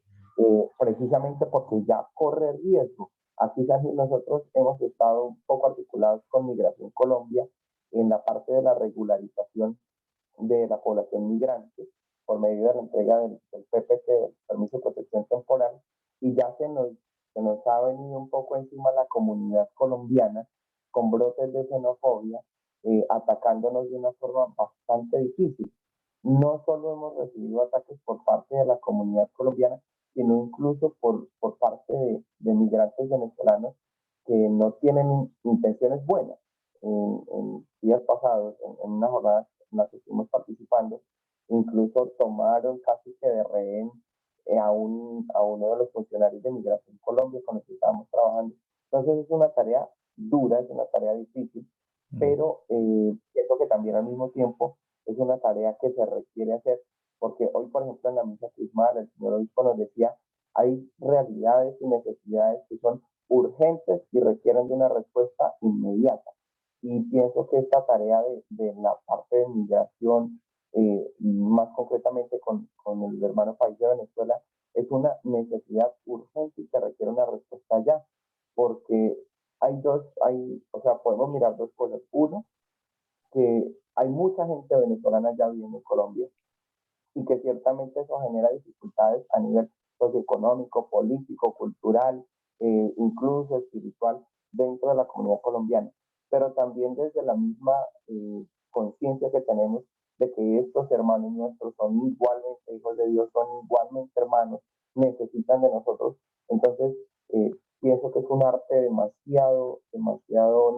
Speaker 6: precisamente porque ya corre riesgo. Aquí nosotros hemos estado un poco articulados con Migración Colombia en la parte de la regularización de la población migrante por medio de la entrega del PPT, del permiso de protección temporal, y ya se nos ha venido un poco encima la comunidad colombiana con brotes de xenofobia, atacándonos de una forma bastante difícil. No solo hemos recibido ataques por parte de la comunidad colombiana, sino incluso por parte de migrantes venezolanos que no tienen intenciones buenas. En días pasados, en una jornada en la que estuvimos participando, incluso tomaron casi que de rehén a uno de los funcionarios de Migración Colombia con los que estábamos trabajando. Entonces es una tarea dura, es una tarea difícil, pero pienso que también al mismo tiempo es una tarea que se requiere hacer, porque hoy, por ejemplo, en la misa crismal, el señor obispo nos decía, hay realidades y necesidades que son urgentes y requieren de una respuesta inmediata. Y pienso que esta tarea de la parte de migración, más concretamente con el hermano país de Venezuela, es una necesidad urgente y que requiere una respuesta ya, porque o sea, podemos mirar dos cosas. Uno, que hay mucha gente venezolana ya viviendo en Colombia y que ciertamente eso genera dificultades a nivel socioeconómico, político, cultural, incluso espiritual dentro de la comunidad colombiana, pero también desde la misma conciencia que tenemos de que estos hermanos nuestros son igualmente hijos de Dios, son igualmente hermanos, necesitan de nosotros. Entonces, pienso que es un arte demasiado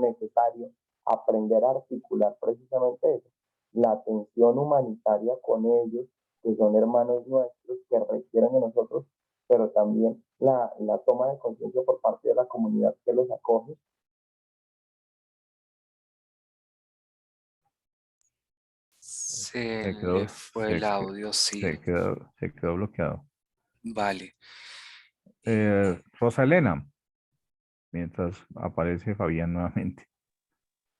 Speaker 6: necesario aprender a articular precisamente eso, la atención humanitaria con ellos, que son hermanos nuestros, que requieren de nosotros, pero también la toma de conciencia por parte de la comunidad que los acoge.
Speaker 2: Se le fue el audio, sí.
Speaker 1: Se quedó bloqueado.
Speaker 2: Vale.
Speaker 1: Rosa Elena, mientras aparece Fabián nuevamente.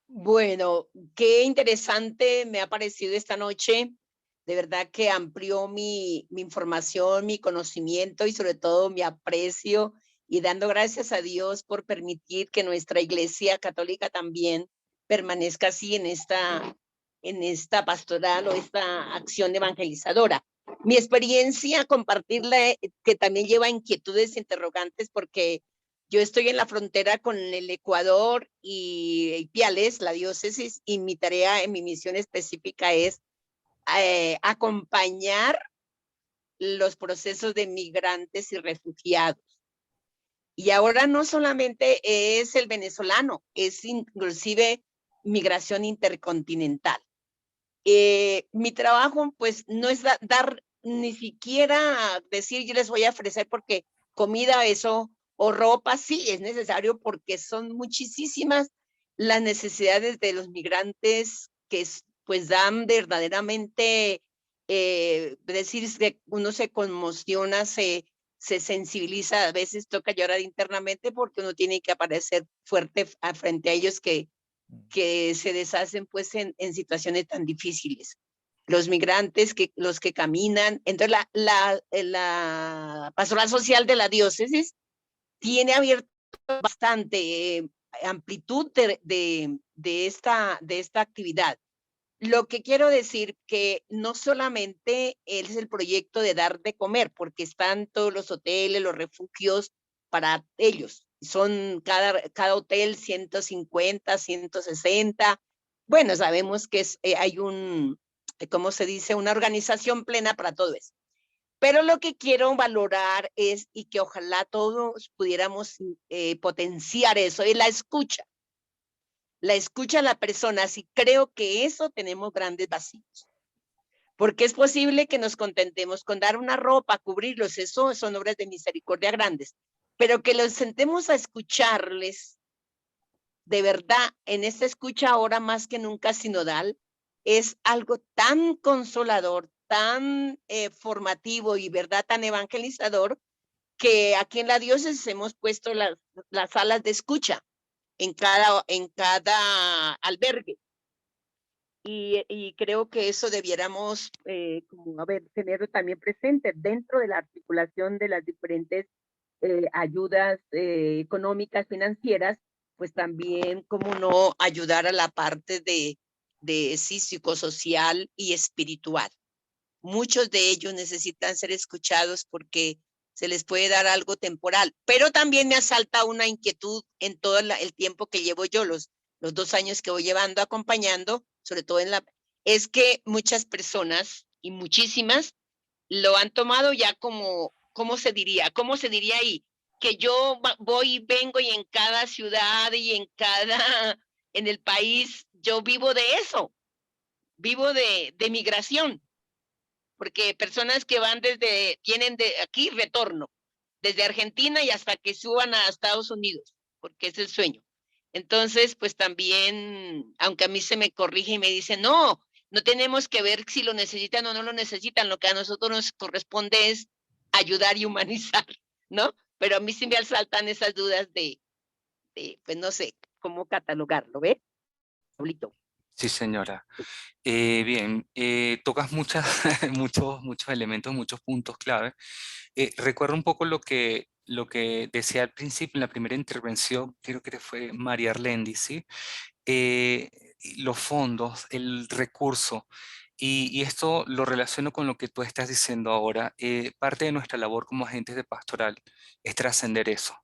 Speaker 7: Bueno, qué interesante me ha parecido esta noche. De verdad que amplió mi información, mi conocimiento y sobre todo mi aprecio, y dando gracias a Dios por permitir que nuestra Iglesia Católica también permanezca así en esta pastoral o esta acción evangelizadora. Mi experiencia, compartirla, que también lleva inquietudes, interrogantes, porque Yo estoy en la frontera con el Ecuador y Ipiales, la diócesis, y mi tarea en mi misión específica es acompañar los procesos de migrantes y refugiados. Y ahora no solamente es el venezolano, es inclusive migración intercontinental. Mi trabajo pues no es dar ni siquiera decir yo les voy a ofrecer porque comida eso o ropa, sí es necesario porque son muchísimas las necesidades de los migrantes que pues dan verdaderamente, decir que uno se conmociona, se sensibiliza, a veces toca llorar internamente porque uno tiene que aparecer fuerte frente a ellos que se deshacen pues en situaciones tan difíciles. Los migrantes, los que caminan. Entonces la pastoral social de la diócesis tiene abierto bastante amplitud de esta actividad. Lo que quiero decir que no solamente es el proyecto de dar de comer, porque están todos los hoteles, los refugios para ellos. Son cada hotel 150, 160. Bueno, sabemos que hay ¿cómo se dice? Una organización plena para todo eso. Pero lo que quiero valorar es, y que ojalá todos pudiéramos potenciar eso, es la escucha. La escucha a la persona, sí creo que eso tenemos grandes vacíos. Porque es posible que nos contentemos con dar una ropa, cubrirlos, eso son obras de misericordia grandes, pero que los sentemos a escucharles, de verdad, en esta escucha ahora más que nunca sinodal, es algo tan consolador, tan formativo y verdad tan evangelizador, que aquí en la diócesis hemos puesto las salas de escucha en cada albergue. Y creo que eso debiéramos tenerlo también presente dentro de la articulación de las diferentes ayudas económicas, financieras, pues también, como no, ayudar a la parte de sí, psicosocial y espiritual. Muchos de ellos necesitan ser escuchados porque se les puede dar algo temporal, pero también me asalta una inquietud en todo el tiempo que llevo yo, los 2 años que voy llevando, acompañando, sobre todo es que muchas personas y muchísimas lo han tomado ya como, ¿cómo se diría ahí? Que yo voy y vengo y en cada ciudad y en el país, yo vivo de eso, vivo de migración, porque personas que vienen de aquí, retorno, desde Argentina y hasta que suban a Estados Unidos, porque es el sueño. Entonces, pues también, aunque a mí se me corrige y me dicen, no tenemos que ver si lo necesitan o no lo necesitan, lo que a nosotros nos corresponde es ayudar y humanizar, ¿no? Pero a mí sí me asaltan esas dudas de pues no sé, cómo catalogarlo, ¿ves? Pablito.
Speaker 2: Sí, señora. Bien, tocas muchos elementos, muchos puntos clave. Recuerdo un poco lo que decía al principio, en la primera intervención, creo que fue María Arlendi, ¿sí? Los fondos, el recurso, y esto lo relaciono con lo que tú estás diciendo ahora. Parte de nuestra labor como agentes de pastoral es trascender eso.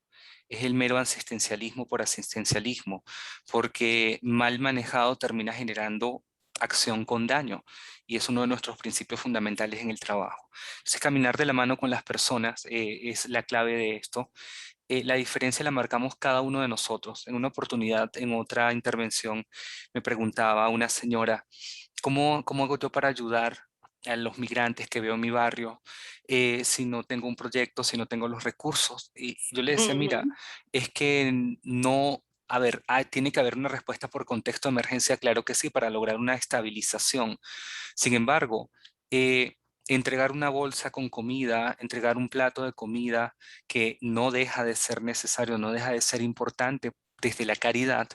Speaker 2: Es el mero asistencialismo por asistencialismo, porque mal manejado termina generando acción con daño, y es uno de nuestros principios fundamentales en el trabajo. Entonces, caminar de la mano con las personas es la clave de esto. La diferencia la marcamos cada uno de nosotros. En una oportunidad, en otra intervención, me preguntaba una señora, ¿cómo hago yo para ayudar a los migrantes que veo en mi barrio si no tengo un proyecto, si no tengo los recursos? Y yo le decía, mira, es que no, a ver, tiene que haber una respuesta por contexto de emergencia, claro que sí, para lograr una estabilización. Sin embargo, entregar una bolsa con comida, entregar un plato de comida que no deja de ser necesario, no deja de ser importante desde la caridad,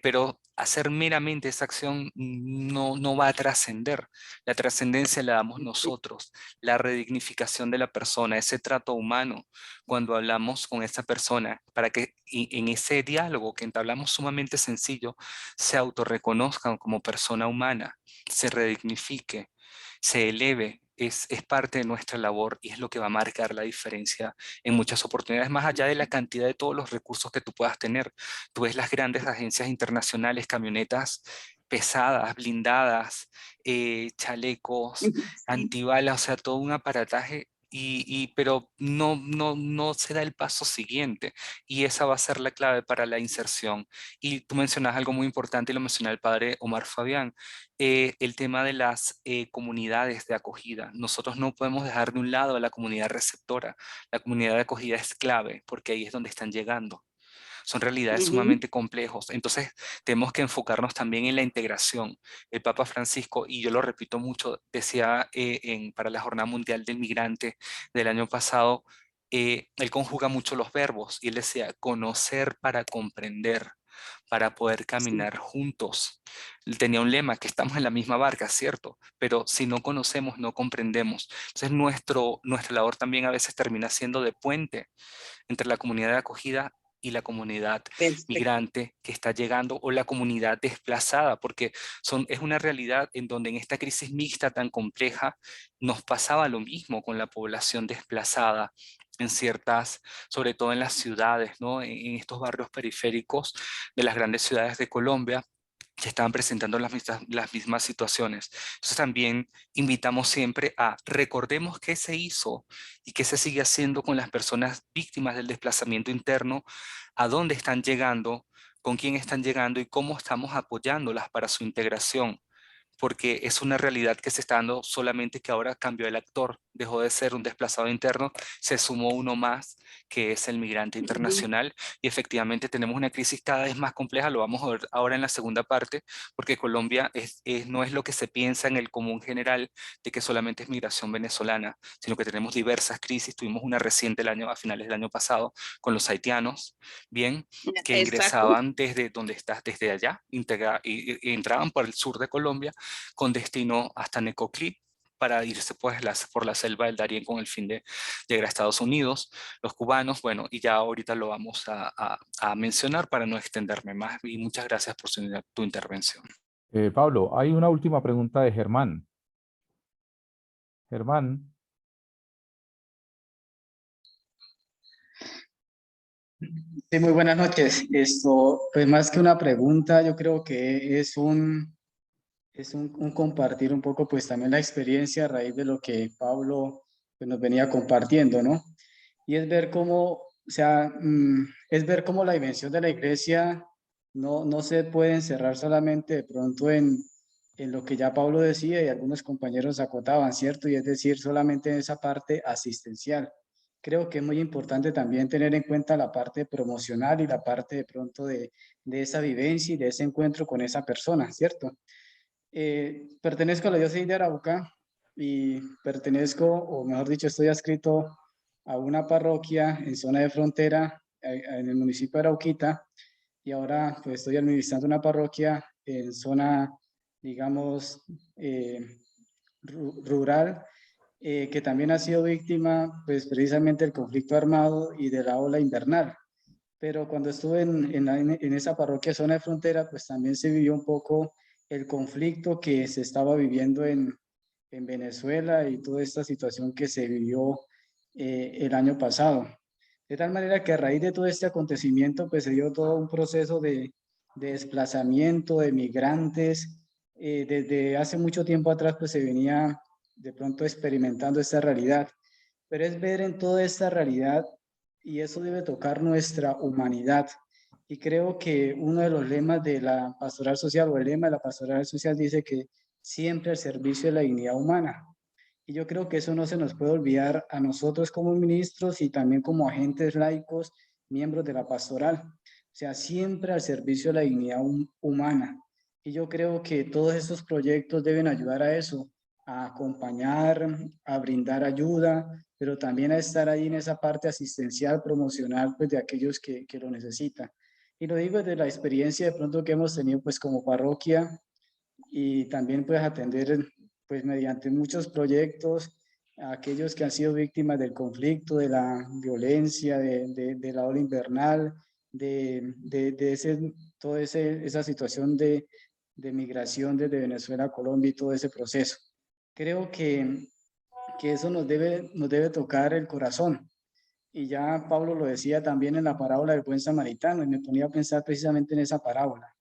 Speaker 2: pero hacer meramente esa acción no va a trascender. La trascendencia la damos nosotros, la redignificación de la persona, ese trato humano, cuando hablamos con esa persona, para que en ese diálogo que entablamos sumamente sencillo, se autorreconozcan como persona humana, se redignifique, se eleve es parte de nuestra labor y es lo que va a marcar la diferencia en muchas oportunidades, más allá de la cantidad de todos los recursos que tú puedas tener. Tú ves las grandes agencias internacionales, camionetas pesadas, blindadas, chalecos,
Speaker 7: Sí.
Speaker 2: antibalas, o sea, todo un aparataje. Pero no se da el paso siguiente y esa va a ser la clave para la inserción. Y tú mencionas algo muy importante y lo mencionó el padre Omar Fabián, el tema de las comunidades de acogida. Nosotros no podemos dejar de un lado a la comunidad receptora. La comunidad de acogida es clave porque ahí es donde están llegando. Son realidades
Speaker 7: Ujú.
Speaker 2: sumamente complejos. Entonces, tenemos que enfocarnos también en la integración. El Papa Francisco, y yo lo repito mucho, decía para la Jornada Mundial del Migrante del año pasado, él conjuga mucho los verbos y él decía conocer para comprender, para poder
Speaker 7: Sí.
Speaker 2: caminar juntos. Él tenía un lema, que estamos en la misma barca, ¿cierto? Pero si no conocemos, no comprendemos. Entonces, nuestra labor también a veces termina siendo de puente entre la comunidad de acogida y la comunidad
Speaker 7: Perfecto.
Speaker 2: migrante que está llegando o la comunidad desplazada, porque es una realidad en donde en esta crisis mixta tan compleja nos pasaba lo mismo con la población desplazada en ciertas, sobre todo en las ciudades, ¿no? En estos barrios periféricos de las grandes ciudades de Colombia, se estaban presentando las mismas situaciones. Entonces también invitamos siempre a recordemos qué se hizo y qué se sigue haciendo con las personas víctimas del desplazamiento interno, a dónde están llegando, con quién están llegando y cómo estamos apoyándolas para su integración, porque es una realidad que se está dando, solamente que ahora cambió el actor, dejó de ser un desplazado interno, se sumó uno más, que es el migrante
Speaker 7: Ujú.
Speaker 2: internacional, y efectivamente tenemos una crisis cada vez más compleja, lo vamos a ver ahora en la segunda parte, porque Colombia no es lo que se piensa en el común general de que solamente es migración venezolana, sino que tenemos diversas crisis, tuvimos una reciente a finales del año pasado con los haitianos, bien, que
Speaker 7: Exacto.
Speaker 2: ingresaban desde donde estás, desde allá, y entraban por el sur de Colombia con destino hasta Necoclí para irse pues por la selva del Darién con el fin de llegar a Estados Unidos. Los cubanos, bueno, y ya ahorita lo vamos a mencionar para no extenderme más. Y muchas gracias por tu intervención.
Speaker 1: Pablo, hay una última pregunta de Germán. Germán,
Speaker 8: Sí, muy buenas noches. Esto, pues más que una pregunta, yo creo que es un compartir un poco, pues también la experiencia a raíz de lo que Pablo pues, nos venía compartiendo, ¿no? Y es ver cómo, o sea, es ver cómo la dimensión de la iglesia no se puede encerrar solamente de pronto en lo que ya Pablo decía y algunos compañeros acotaban, ¿cierto? Y es decir, solamente en esa parte asistencial. Creo que es muy importante también tener en cuenta la parte promocional y la parte de pronto de esa vivencia y de ese encuentro con esa persona, ¿cierto? Pertenezco a la diócesis de Arauca y pertenezco, o mejor dicho, estoy adscrito a una parroquia en zona de frontera en el municipio de Arauquita y ahora pues estoy administrando una parroquia en zona, digamos, rural, que también ha sido víctima pues precisamente del conflicto armado y de la ola invernal. Pero cuando estuve en esa parroquia zona de frontera, pues también se vivió un poco el conflicto que se estaba viviendo en Venezuela y toda esta situación que se vivió el año pasado. De tal manera que a raíz de todo este acontecimiento, pues se dio todo un proceso de desplazamiento de migrantes. Desde hace mucho tiempo atrás, pues se venía de pronto experimentando esta realidad. Pero es ver en toda esta realidad y eso debe tocar nuestra humanidad. Y creo que uno de los lemas de la pastoral social o el lema de la pastoral social dice que siempre al servicio de la dignidad humana. Y yo creo que eso no se nos puede olvidar a nosotros como ministros y también como agentes laicos, miembros de la pastoral. O sea, siempre al servicio de la dignidad humana. Y yo creo que todos estos proyectos deben ayudar a eso, a acompañar, a brindar ayuda, pero también a estar ahí en esa parte asistencial, promocional, pues de aquellos que lo necesitan. Y lo digo desde la experiencia de pronto que hemos tenido pues como parroquia y también pues atender pues mediante muchos proyectos a aquellos que han sido víctimas del conflicto, de la violencia, de la ola invernal, toda esa situación de migración desde Venezuela a Colombia y todo ese proceso. Creo que que eso nos debe tocar el corazón. Y ya Pablo lo decía también en la parábola del buen samaritano, y me ponía a pensar precisamente en esa parábola.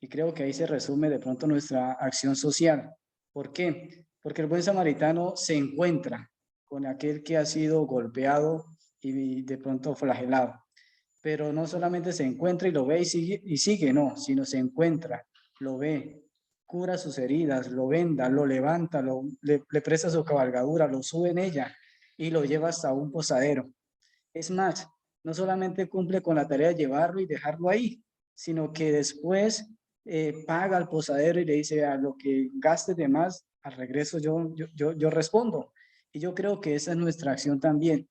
Speaker 8: Y creo que ahí se resume de pronto nuestra acción social. ¿Por qué? Porque el buen samaritano se encuentra con aquel que ha sido golpeado y de pronto flagelado. Pero no solamente se encuentra y lo ve y sigue, no, sino se encuentra, lo ve, cura sus heridas, lo venda, lo levanta, le presta su cabalgadura, lo sube en ella y lo lleva hasta un posadero. Es más, no solamente cumple con la tarea de llevarlo y dejarlo ahí, sino que después paga al posadero y le dice: a lo que gastes de más, al regreso yo respondo. Y yo creo que esa es nuestra acción también.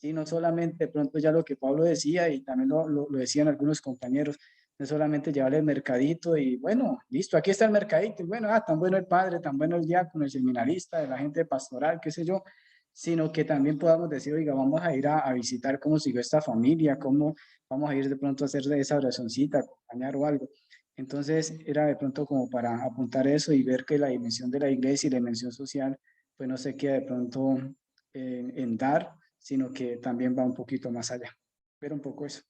Speaker 8: Y no solamente de pronto ya lo que Pablo decía, y también lo decían algunos compañeros, no solamente llevarle el mercadito y bueno, listo, aquí está el mercadito, y bueno, tan bueno el padre, tan bueno el diácono, el seminarista, la gente pastoral, qué sé yo, sino que también podamos decir: oiga, vamos a ir a visitar cómo siguió esta familia, cómo vamos a ir de pronto a hacer de esa oracioncita, acompañar o algo. Entonces era de pronto como para apuntar eso y ver que la dimensión de la iglesia y la dimensión social pues no se queda de pronto en dar, sino que también va un poquito más allá. Ver un poco eso.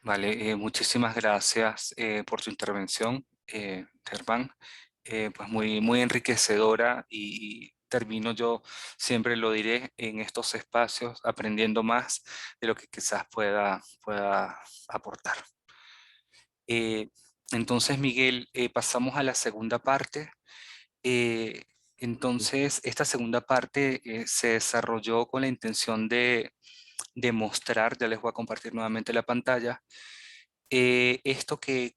Speaker 2: Vale, muchísimas gracias por tu intervención, Germán. Pues muy enriquecedora y termino yo, siempre lo diré, en estos espacios aprendiendo más de lo que quizás pueda aportar. Entonces, Miguel, pasamos a la segunda parte. Eh, entonces, esta segunda parte se desarrolló con la intención de mostrar, ya les voy a compartir nuevamente la pantalla, esto que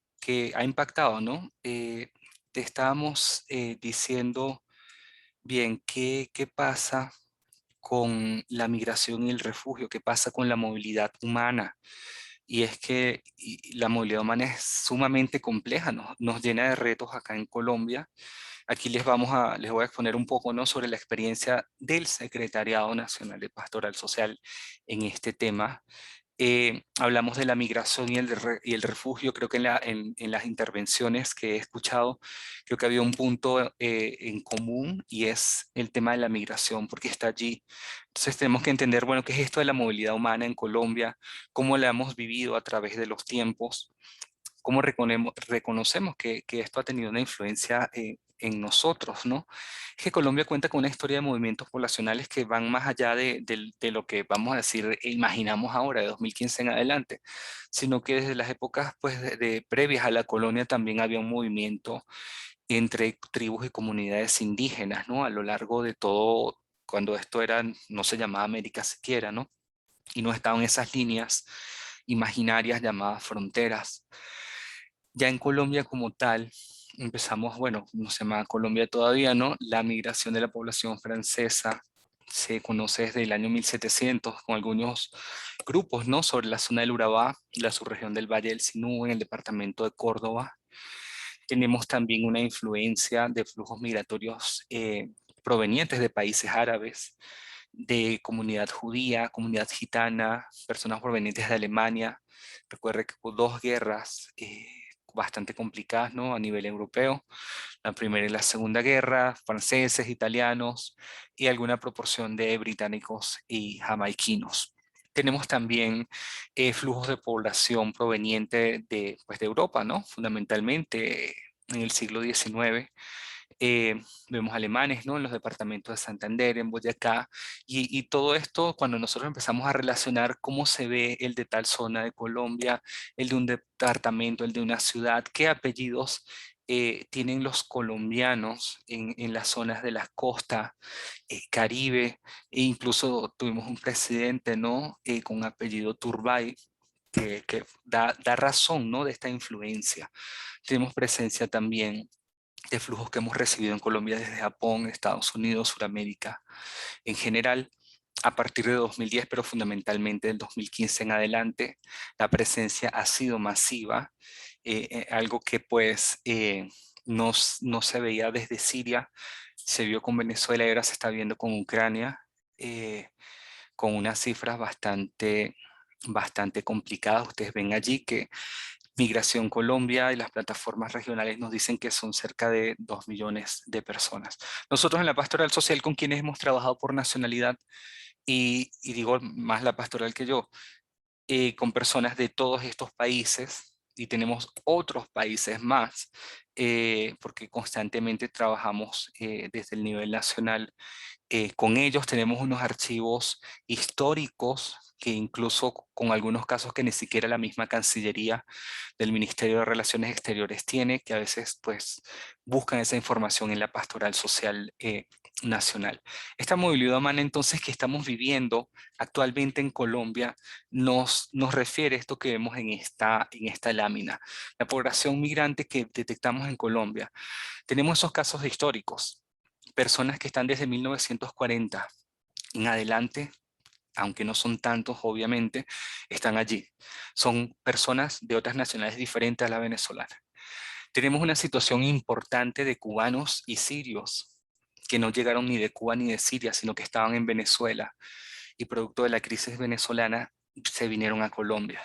Speaker 2: ha impactado, ¿no? Te estábamos diciendo, bien, ¿qué pasa con la migración y el refugio? ¿Qué pasa con la movilidad humana? Y es que la movilidad humana es sumamente compleja, nos llena de retos acá en Colombia. Aquí les voy a exponer un poco, ¿no?, sobre la experiencia del Secretariado Nacional de Pastoral Social en este tema. Hablamos de la migración y el refugio. Creo que en las intervenciones que he escuchado, creo que había un punto en común, y es el tema de la migración, porque está allí. Entonces tenemos que entender, bueno, qué es esto de la movilidad humana en Colombia, cómo la hemos vivido a través de los tiempos, cómo reconocemos que esto ha tenido una influencia en nosotros, ¿no? Es que Colombia cuenta con una historia de movimientos poblacionales que van más allá de lo que, vamos a decir, imaginamos ahora, de 2015 en adelante, sino que desde las épocas pues, previas a la colonia también había un movimiento entre tribus y comunidades indígenas, ¿no? A lo largo de todo, cuando esto era, no se llamaba América siquiera, ¿no? Y no estaban esas líneas imaginarias llamadas fronteras. Ya en Colombia como tal, empezamos, bueno, no se llama Colombia todavía, ¿no? La migración de la población francesa se conoce desde el año 1700, con algunos grupos, ¿no?, sobre la zona del Urabá, la subregión del Valle del Sinú, en el departamento de Córdoba. Tenemos también una influencia de flujos migratorios provenientes de países árabes, de comunidad judía, comunidad gitana, personas provenientes de Alemania. Recuerde que hubo dos guerras bastante complicadas, ¿no?, a nivel europeo. La Primera y la Segunda Guerra, franceses, italianos y alguna proporción de británicos y jamaiquinos. Tenemos también flujos de población proveniente pues, de Europa, ¿no?, fundamentalmente en el siglo XIX. Vemos alemanes, ¿no?, en los departamentos de Santander, en Boyacá, y todo esto, cuando nosotros empezamos a relacionar cómo se ve el de tal zona de Colombia, el de un departamento, el de una ciudad, qué apellidos tienen los colombianos en las zonas de la costa Caribe, e incluso tuvimos un presidente, ¿no?, con apellido Turbay, que da razón, ¿no?, de esta influencia. Tenemos presencia también de flujos que hemos recibido en Colombia desde Japón, Estados Unidos, Sudamérica en general, a partir de 2010, pero fundamentalmente del 2015 en adelante. La presencia ha sido masiva, algo que pues no se veía desde Siria, se vio con Venezuela y ahora se está viendo con Ucrania, con unas cifras bastante complicadas. Ustedes ven allí que Migración Colombia y las plataformas regionales nos dicen que son cerca de 2 millones de personas. Nosotros en la Pastoral Social, con quienes hemos trabajado por nacionalidad, y digo más la pastoral que yo, con personas de todos estos países, y tenemos otros países más, porque constantemente trabajamos desde el nivel nacional. Con ellos tenemos unos archivos históricos que incluso con algunos casos que ni siquiera la misma Cancillería del Ministerio de Relaciones Exteriores tiene, que a veces pues buscan esa información en la pastoral social nacional. Esta movilidad humana entonces que estamos viviendo actualmente en Colombia nos refiere a esto que vemos en esta lámina. La población migrante que detectamos en Colombia. Tenemos esos casos históricos, personas que están desde 1940 en adelante, aunque no son tantos obviamente, están allí. Son personas de otras nacionalidades diferentes a la venezolana. Tenemos una situación importante de cubanos y sirios que no llegaron ni de Cuba ni de Siria, sino que estaban en Venezuela y producto de la crisis venezolana se vinieron a Colombia.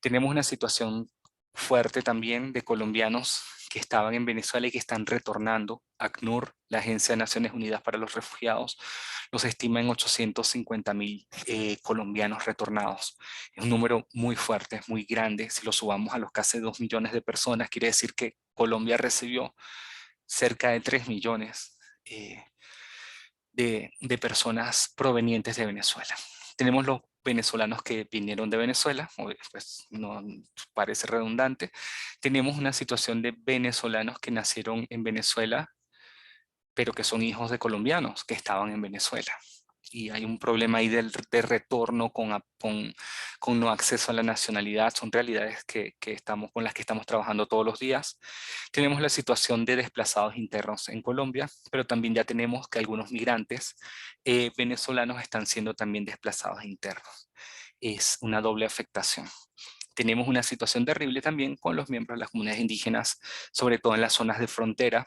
Speaker 2: Tenemos una situación fuerte también de colombianos que estaban en Venezuela y que están retornando. ACNUR, la Agencia de Naciones Unidas para los Refugiados, los estima en 850,000 colombianos retornados. Es un número muy fuerte, muy grande. Si lo subamos a los casi 2 millones de personas, quiere decir que Colombia recibió cerca de 3 millones de personas provenientes de Venezuela. Tenemos los venezolanos que vinieron de Venezuela, pues no parece redundante. Tenemos una situación de venezolanos que nacieron en Venezuela, pero que son hijos de colombianos que estaban en Venezuela. Y hay un problema ahí de retorno con no acceso a la nacionalidad. Son realidades con las que estamos trabajando todos los días. Tenemos la situación de desplazados internos en Colombia, pero también ya tenemos que algunos migrantes venezolanos están siendo también desplazados internos. Es una doble afectación. Tenemos una situación terrible también con los miembros de las comunidades indígenas, sobre todo en las zonas de frontera.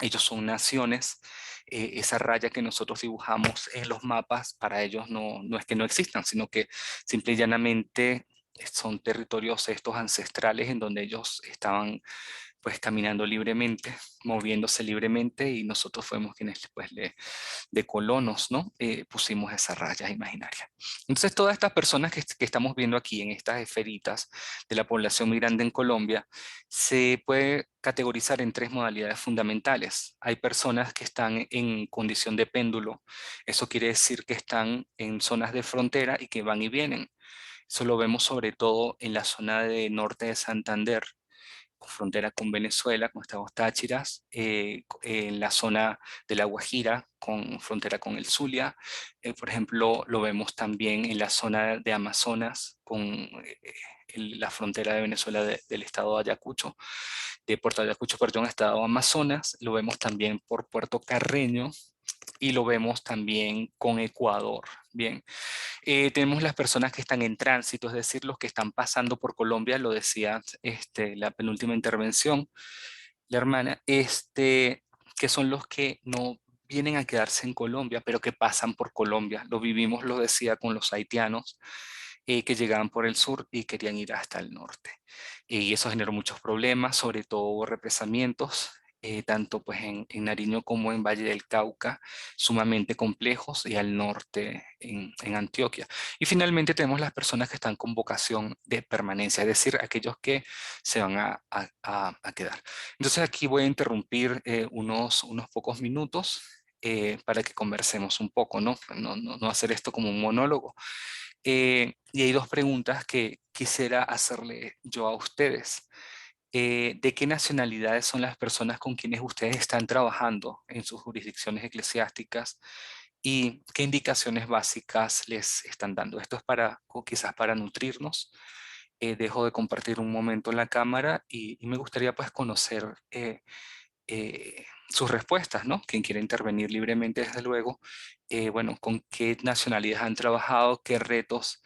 Speaker 2: Ellos son naciones, esa raya que nosotros dibujamos en los mapas, para ellos no es que no existan, sino que simple y llanamente son territorios estos ancestrales en donde ellos estaban pues caminando libremente, moviéndose libremente, y nosotros fuimos quienes después de colonos, ¿no? Pusimos esa raya imaginaria. Entonces todas estas personas que estamos viendo aquí en estas esferitas de la población migrante en Colombia se puede categorizar en 3 modalidades fundamentales. Hay personas que están en condición de péndulo, eso quiere decir que están en zonas de frontera y que van y vienen. Eso lo vemos sobre todo en la zona de norte de Santander, frontera con Venezuela, con Estados Táchiras, en la zona de La Guajira, con frontera con el Zulia. Por ejemplo, lo vemos también en la zona de Amazonas, con la frontera de Venezuela del estado de Ayacucho, de Puerto Ayacucho, perdón, estado Amazonas. Lo vemos también por Puerto Carreño y lo vemos también con Ecuador. Bien. Tenemos las personas que están en tránsito, es decir, los que están pasando por Colombia, lo decía la penúltima intervención, la hermana, que son los que no vienen a quedarse en Colombia, pero que pasan por Colombia. Lo vivimos, lo decía, con los haitianos que llegaban por el sur y querían ir hasta el norte. Y eso generó muchos problemas, sobre todo represamientos, tanto pues en Nariño como en Valle del Cauca, sumamente complejos, y al norte en Antioquia. Y finalmente tenemos las personas que están con vocación de permanencia, es decir, aquellos que se van a quedar. Entonces aquí voy a interrumpir unos pocos minutos para que conversemos un poco, ¿no? No hacer esto como un monólogo. Y hay 2 preguntas que quisiera hacerle yo a ustedes. ¿De qué nacionalidades son las personas con quienes ustedes están trabajando en sus jurisdicciones eclesiásticas? ¿Y qué indicaciones básicas les están dando? Esto es quizás para nutrirnos. Dejo de compartir un momento la cámara y me gustaría pues conocer sus respuestas, ¿no? Quien quiera intervenir libremente, desde luego. Bueno, ¿con qué nacionalidades han trabajado? ¿Qué retos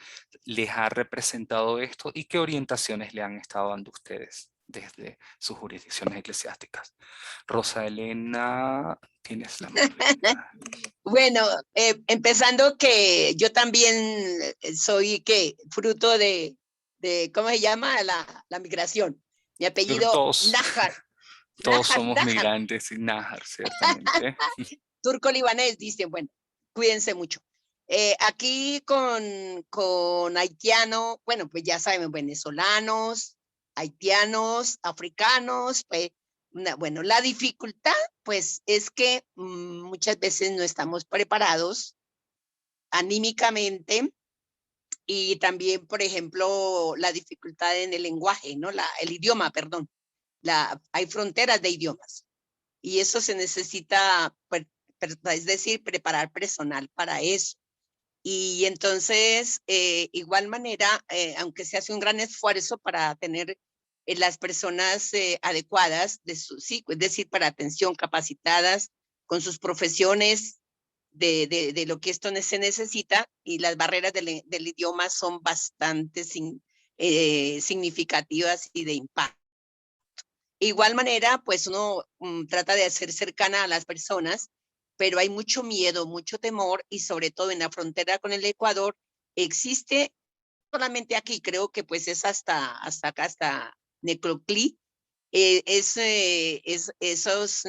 Speaker 2: les ha representado esto? ¿Y qué orientaciones le han estado dando ustedes desde sus jurisdicciones eclesiásticas? Rosa Elena, tienes la mano.
Speaker 7: Bueno, empezando que yo también soy fruto de ¿cómo se llama? La migración. Mi apellido,
Speaker 2: Todos,
Speaker 7: Nájar.
Speaker 2: todos
Speaker 7: Nájar,
Speaker 2: somos
Speaker 7: Nájar.
Speaker 2: migrantes y Nájar, ciertamente.
Speaker 7: Turco-libanés, dicen, bueno, cuídense mucho. Aquí con haitiano, bueno, pues ya sabemos, venezolanos, haitianos, africanos, pues, bueno, la dificultad, pues, es que muchas veces no estamos preparados anímicamente y también, por ejemplo, la dificultad en el lenguaje, ¿no? El idioma, perdón. Hay fronteras de idiomas y eso se necesita, es decir, preparar personal para eso. Y entonces, igual manera, aunque se hace un gran esfuerzo para tener las personas adecuadas, sí, es decir, para atención, capacitadas con sus profesiones de lo que esto se necesita, y las barreras del idioma son bastante significativas y de impacto. Igual manera, pues uno trata de hacer cercana a las personas, pero hay mucho miedo, mucho temor, y sobre todo en la frontera con el Ecuador existe, solamente aquí, creo que pues es hasta acá, hasta Necoclí, esos,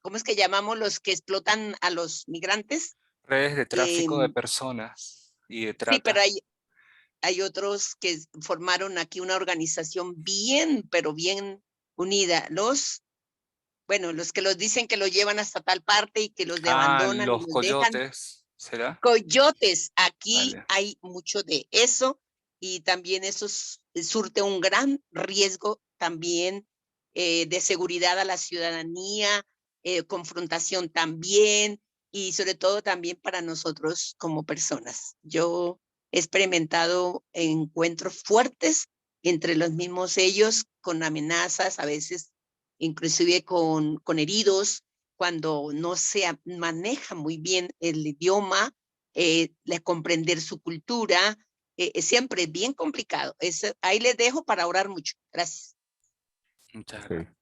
Speaker 7: ¿cómo es que llamamos los que explotan a los migrantes?
Speaker 2: Redes de tráfico de personas y de
Speaker 7: Sí,
Speaker 2: trata.
Speaker 7: pero hay otros que formaron aquí una organización bien, pero bien unida. Bueno, los que los dicen que los llevan hasta tal parte y que los abandonan y
Speaker 2: Los
Speaker 7: los dejan.
Speaker 2: coyotes, ¿será?
Speaker 7: Coyotes, aquí
Speaker 2: Vale.
Speaker 7: hay mucho de eso, y también eso surte un gran riesgo también de seguridad a la ciudadanía, confrontación también, y sobre todo también para nosotros como personas. Yo he experimentado encuentros fuertes entre los mismos ellos, con amenazas, a veces inclusive con heridos, cuando no se maneja muy bien el idioma, comprender su cultura, siempre es bien complicado. Ahí les dejo para orar mucho. Gracias.
Speaker 2: Muchas
Speaker 1: Ok.
Speaker 2: gracias.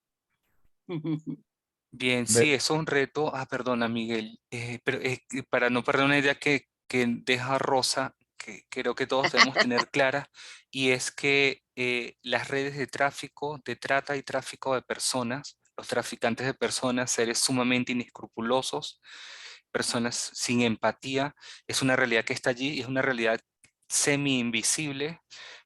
Speaker 2: Bien,
Speaker 1: Ve-
Speaker 2: sí, es un reto. Perdona, Miguel, pero para no perder una idea que deja Rosa, que creo que todos debemos tener clara, y es que las redes de tráfico, de trata y tráfico de personas, los traficantes de personas, seres sumamente inescrupulosos, personas sin empatía, es una realidad que está allí y es una realidad semi-invisible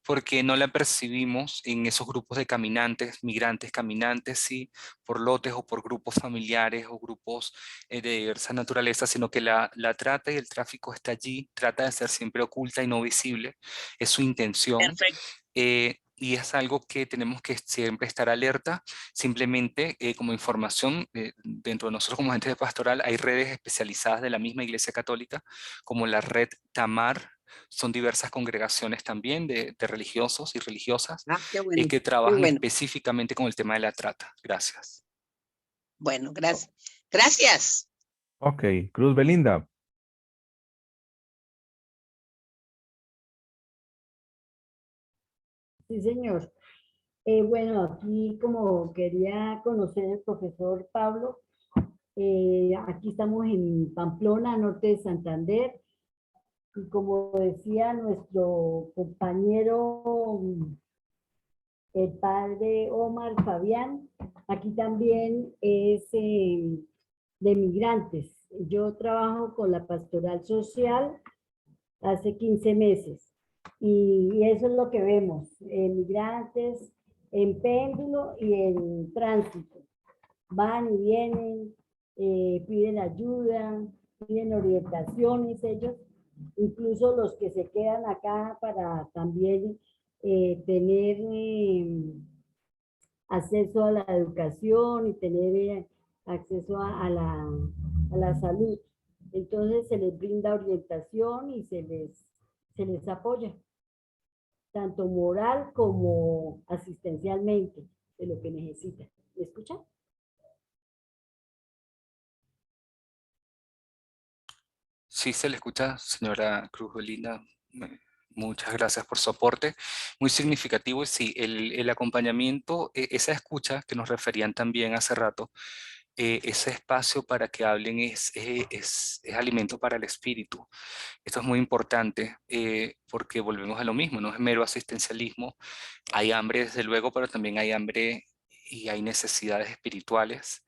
Speaker 2: porque no la percibimos en esos grupos de caminantes, migrantes caminantes, sí, por lotes o por grupos familiares o grupos de diversa naturaleza, sino que la trata y el tráfico está allí, trata de ser siempre oculta y no visible, es su intención.
Speaker 7: Perfecto.
Speaker 2: Y es algo que tenemos que siempre estar alerta. Simplemente como información, dentro de nosotros como agentes de pastoral hay redes especializadas de la misma Iglesia Católica, como la red Tamar. Son diversas congregaciones también de religiosos y religiosas
Speaker 7: Qué bueno,
Speaker 2: que
Speaker 7: qué
Speaker 2: trabajan
Speaker 7: bueno.
Speaker 2: específicamente con el tema de la trata. Gracias.
Speaker 7: Bueno, gracias. Gracias.
Speaker 1: Ok, Cruz Belinda.
Speaker 9: Sí, señor. Bueno, aquí como quería conocer al profesor Pablo, aquí estamos en Pamplona, norte de Santander, y como decía nuestro compañero, el padre Omar Fabián, aquí también es de migrantes. Yo trabajo con la pastoral social hace 15 meses. Y eso es lo que vemos, migrantes en péndulo y en tránsito. Van y vienen, piden ayuda, piden orientaciones ellos, incluso los que se quedan acá para también tener acceso a la educación y tener acceso a la salud. Entonces se les brinda orientación y se les apoya, tanto moral como asistencialmente, de lo que necesitan. ¿Me escuchan?
Speaker 2: Sí, se le escucha, señora Cruz Belinda. Muchas gracias por su aporte. Muy significativo. Y sí, el acompañamiento, esa escucha que nos referían también hace rato, ese espacio para que hablen es alimento para el espíritu. Esto es muy importante porque volvemos a lo mismo, no es mero asistencialismo. Hay hambre desde luego, pero también hay hambre y hay necesidades espirituales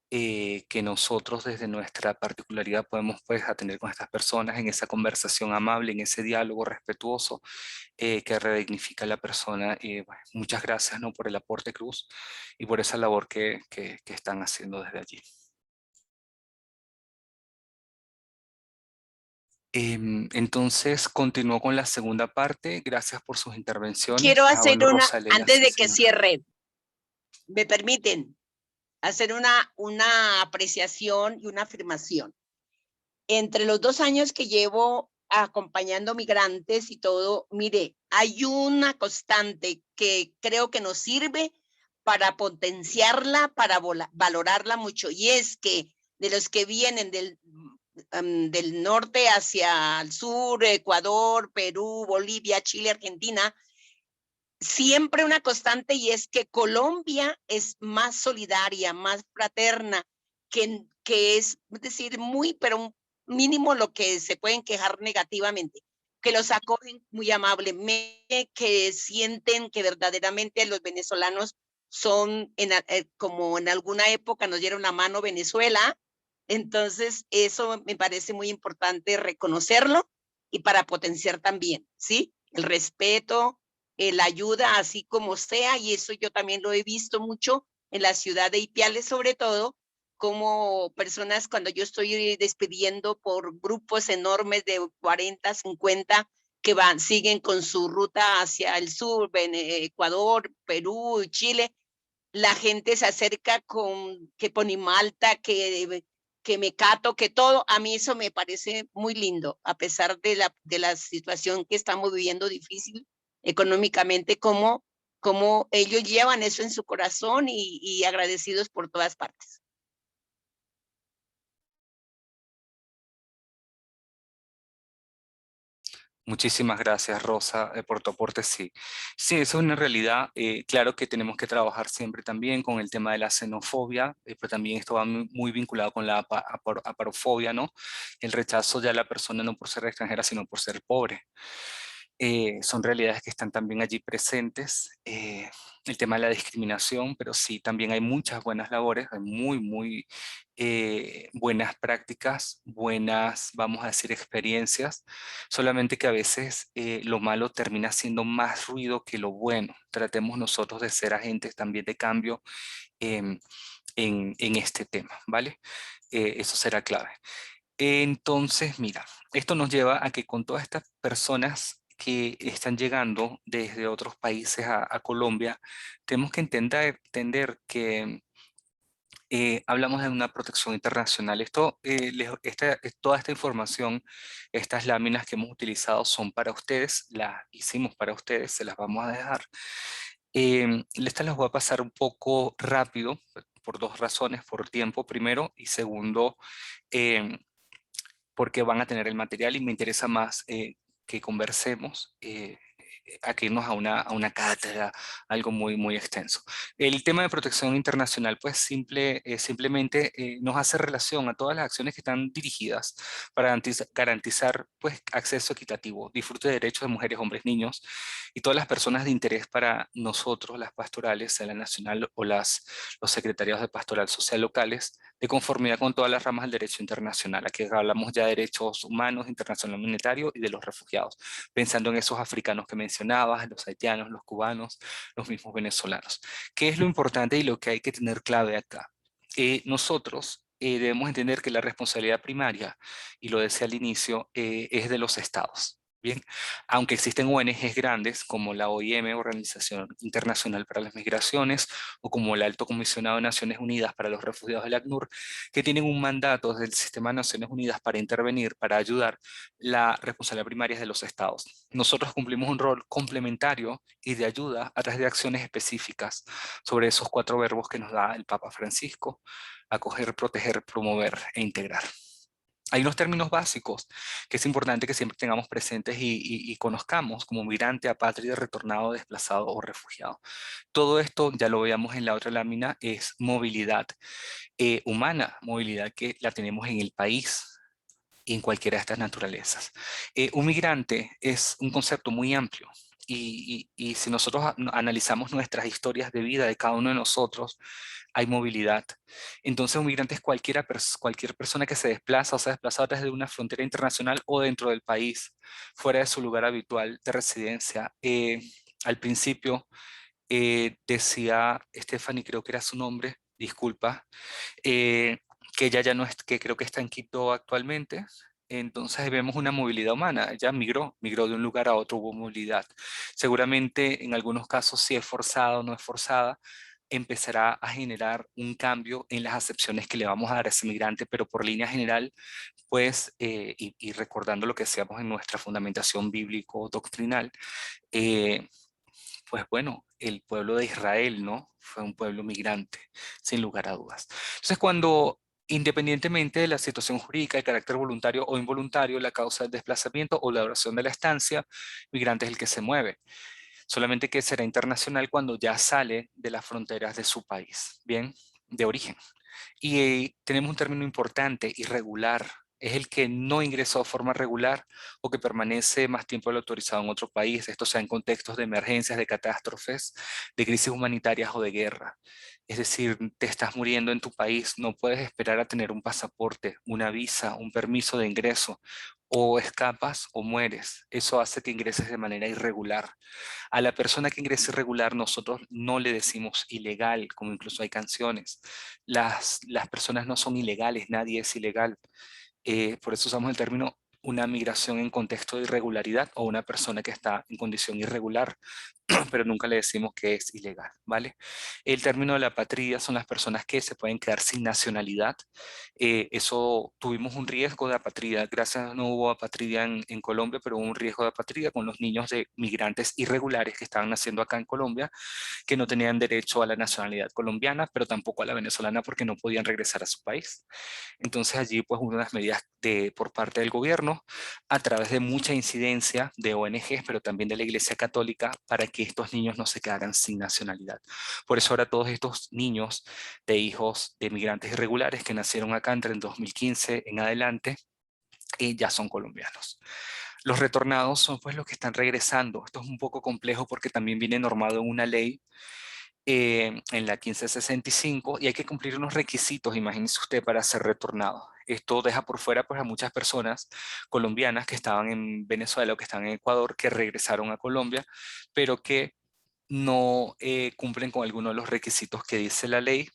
Speaker 2: que nosotros desde nuestra particularidad podemos pues atender con estas personas en esa conversación amable, en ese diálogo respetuoso que redignifica a la persona. Bueno, muchas gracias, ¿no?, por el aporte, Cruz, y por esa labor que están haciendo desde allí. Entonces, continúo con la segunda parte. Gracias por sus intervenciones.
Speaker 7: Quiero hacer
Speaker 2: Bueno,
Speaker 7: una,
Speaker 2: Rosalena,
Speaker 7: antes
Speaker 2: sí,
Speaker 7: de que
Speaker 2: señora.
Speaker 7: cierre, me permiten hacer una apreciación y una afirmación. Entre los 2 años que llevo acompañando migrantes y todo, mire, hay una constante que creo que nos sirve para potenciarla, para valorarla mucho, y es que de los que vienen del norte hacia el sur, Ecuador, Perú, Bolivia, Chile, Argentina, siempre una constante, y es que Colombia es más solidaria, más fraterna, que es decir, pero mínimo lo que se pueden quejar negativamente, que los acogen muy amablemente, que sienten que verdaderamente los venezolanos son, como en alguna época nos dieron la mano Venezuela. Entonces eso me parece muy importante reconocerlo, y para potenciar también, ¿sí?, el respeto, la ayuda así como sea, y eso yo también lo he visto mucho en la ciudad de Ipiales, sobre todo, como personas cuando yo estoy despidiendo por grupos enormes de 40, 50, que siguen con su ruta hacia el sur, Ecuador, Perú, Chile, la gente se acerca con que Ponimalta, que Mecato, que todo. A mí eso me parece muy lindo, a pesar de la situación que estamos viviendo difícil económicamente, como ellos llevan eso en su corazón y agradecidos por todas partes.
Speaker 2: Muchísimas gracias, Rosa, por tu aporte. Sí, sí, eso es una realidad. Claro que tenemos que trabajar siempre también con el tema de la xenofobia, pero también esto va muy vinculado con la aparofobia, ¿no? El rechazo ya a la persona no por ser extranjera, sino por ser pobre. Son realidades que están también allí presentes. El tema de la discriminación, pero sí, también hay muchas buenas labores, hay muy buenas prácticas, buenas, vamos a decir, experiencias, solamente que a veces lo malo termina siendo más ruido que lo bueno. Tratemos nosotros de ser agentes también de cambio en este tema, ¿vale? Eso será clave. Entonces, mira, esto nos lleva a que con todas estas personas que están llegando desde otros países a Colombia, tenemos que entender que hablamos de una protección internacional. Toda esta información, estas láminas que hemos utilizado son para ustedes, las hicimos para ustedes, se las vamos a dejar. Estas las voy a pasar un poco rápido, por 2 razones, por tiempo primero, y segundo, porque van a tener el material y me interesa más que conversemos a que irnos a una cátedra, algo muy extenso. El tema de protección internacional, pues simplemente nos hace relación a todas las acciones que están dirigidas para garantizar pues acceso equitativo, disfrute de derechos de mujeres, hombres, niños y todas las personas de interés para nosotros, las pastorales, sea la nacional o los secretariados de pastoral social locales, de conformidad con todas las ramas del derecho internacional. Aquí hablamos ya de derechos humanos, internacional humanitario y de los refugiados, pensando en esos africanos que mencionabas, los haitianos, los cubanos, los mismos venezolanos. ¿Qué es lo importante y lo que hay que tener clave acá? Nosotros debemos entender que la responsabilidad primaria, y lo decía al inicio, es de los estados. Bien, aunque existen ONGs grandes como la OIM, Organización Internacional para las Migraciones, o como el Alto Comisionado de Naciones Unidas para los Refugiados del ACNUR, que tienen un mandato del Sistema de Naciones Unidas para intervenir, para ayudar, la responsabilidad primaria es de los estados. Nosotros cumplimos un rol complementario y de ayuda a través de acciones específicas sobre esos 4 verbos que nos da el Papa Francisco: acoger, proteger, promover e integrar. Hay unos términos básicos que es importante que siempre tengamos presentes y conozcamos como migrante, apátrida, retornado, desplazado o refugiado. Todo esto, ya lo veíamos en la otra lámina, es movilidad humana, movilidad que la tenemos en el país y en cualquiera de estas naturalezas. Un migrante es un concepto muy amplio y si nosotros analizamos nuestras historias de vida de cada uno de nosotros, hay movilidad. Entonces un migrante es cualquier persona que se desplaza o se ha desplazado desde una frontera internacional o dentro del país, fuera de su lugar habitual de residencia. Al principio decía Stephanie, creo que era su nombre, disculpa, que ella ya no es, que creo que está en Quito actualmente. Entonces vemos una movilidad humana, ella migró de un lugar a otro, hubo movilidad. Seguramente en algunos casos si es forzada o no es forzada, empezará a generar un cambio en las acepciones que le vamos a dar a ese migrante, pero por línea general, pues, y recordando lo que decíamos en nuestra fundamentación bíblico-doctrinal, pues bueno, el pueblo de Israel, ¿no? Fue un pueblo migrante, sin lugar a dudas. Entonces, cuando independientemente de la situación jurídica, el carácter voluntario o involuntario, la causa del desplazamiento o la duración de la estancia, migrante es el que se mueve. Solamente que será internacional cuando ya sale de las fronteras de su país, ¿bien? De origen. Y tenemos un término importante, irregular. Es el que no ingresó de forma regular o que permanece más tiempo de lo autorizado en otro país. Esto sea en contextos de emergencias, de catástrofes, de crisis humanitarias o de guerra. Es decir, te estás muriendo en tu país, no puedes esperar a tener un pasaporte, una visa, un permiso de ingreso. O escapas o mueres. Eso hace que ingreses de manera irregular. A la persona que ingrese irregular nosotros no le decimos ilegal, como incluso hay canciones. Las personas no son ilegales, nadie es ilegal. Por eso usamos el término una migración en contexto de irregularidad o una persona que está en condición irregular, pero nunca le decimos que es ilegal, ¿vale? El término de la apatría son las personas que se pueden quedar sin nacionalidad. Eso tuvimos un riesgo de apatría, gracias a Dios no hubo apatría en Colombia, pero hubo un riesgo de apatría con los niños de migrantes irregulares que estaban naciendo acá en Colombia, que no tenían derecho a la nacionalidad colombiana, pero tampoco a la venezolana porque no podían regresar a su país. Entonces allí pues hubo unas medidas por parte del gobierno a través de mucha incidencia de ONGs, pero también de la Iglesia Católica para que estos niños no se quedaran sin nacionalidad. Por eso ahora todos estos niños de hijos de migrantes irregulares que nacieron acá entre el 2015 en adelante, ya son colombianos. Los retornados son pues los que están regresando. Esto es un poco complejo porque también viene normado en una ley en la 1565 y hay que cumplir unos requisitos, imagínese usted, para ser retornado. Esto deja por fuera pues, a muchas personas colombianas que estaban en Venezuela o que están en Ecuador, que regresaron a Colombia, pero que no cumplen con alguno de los requisitos que dice la ley.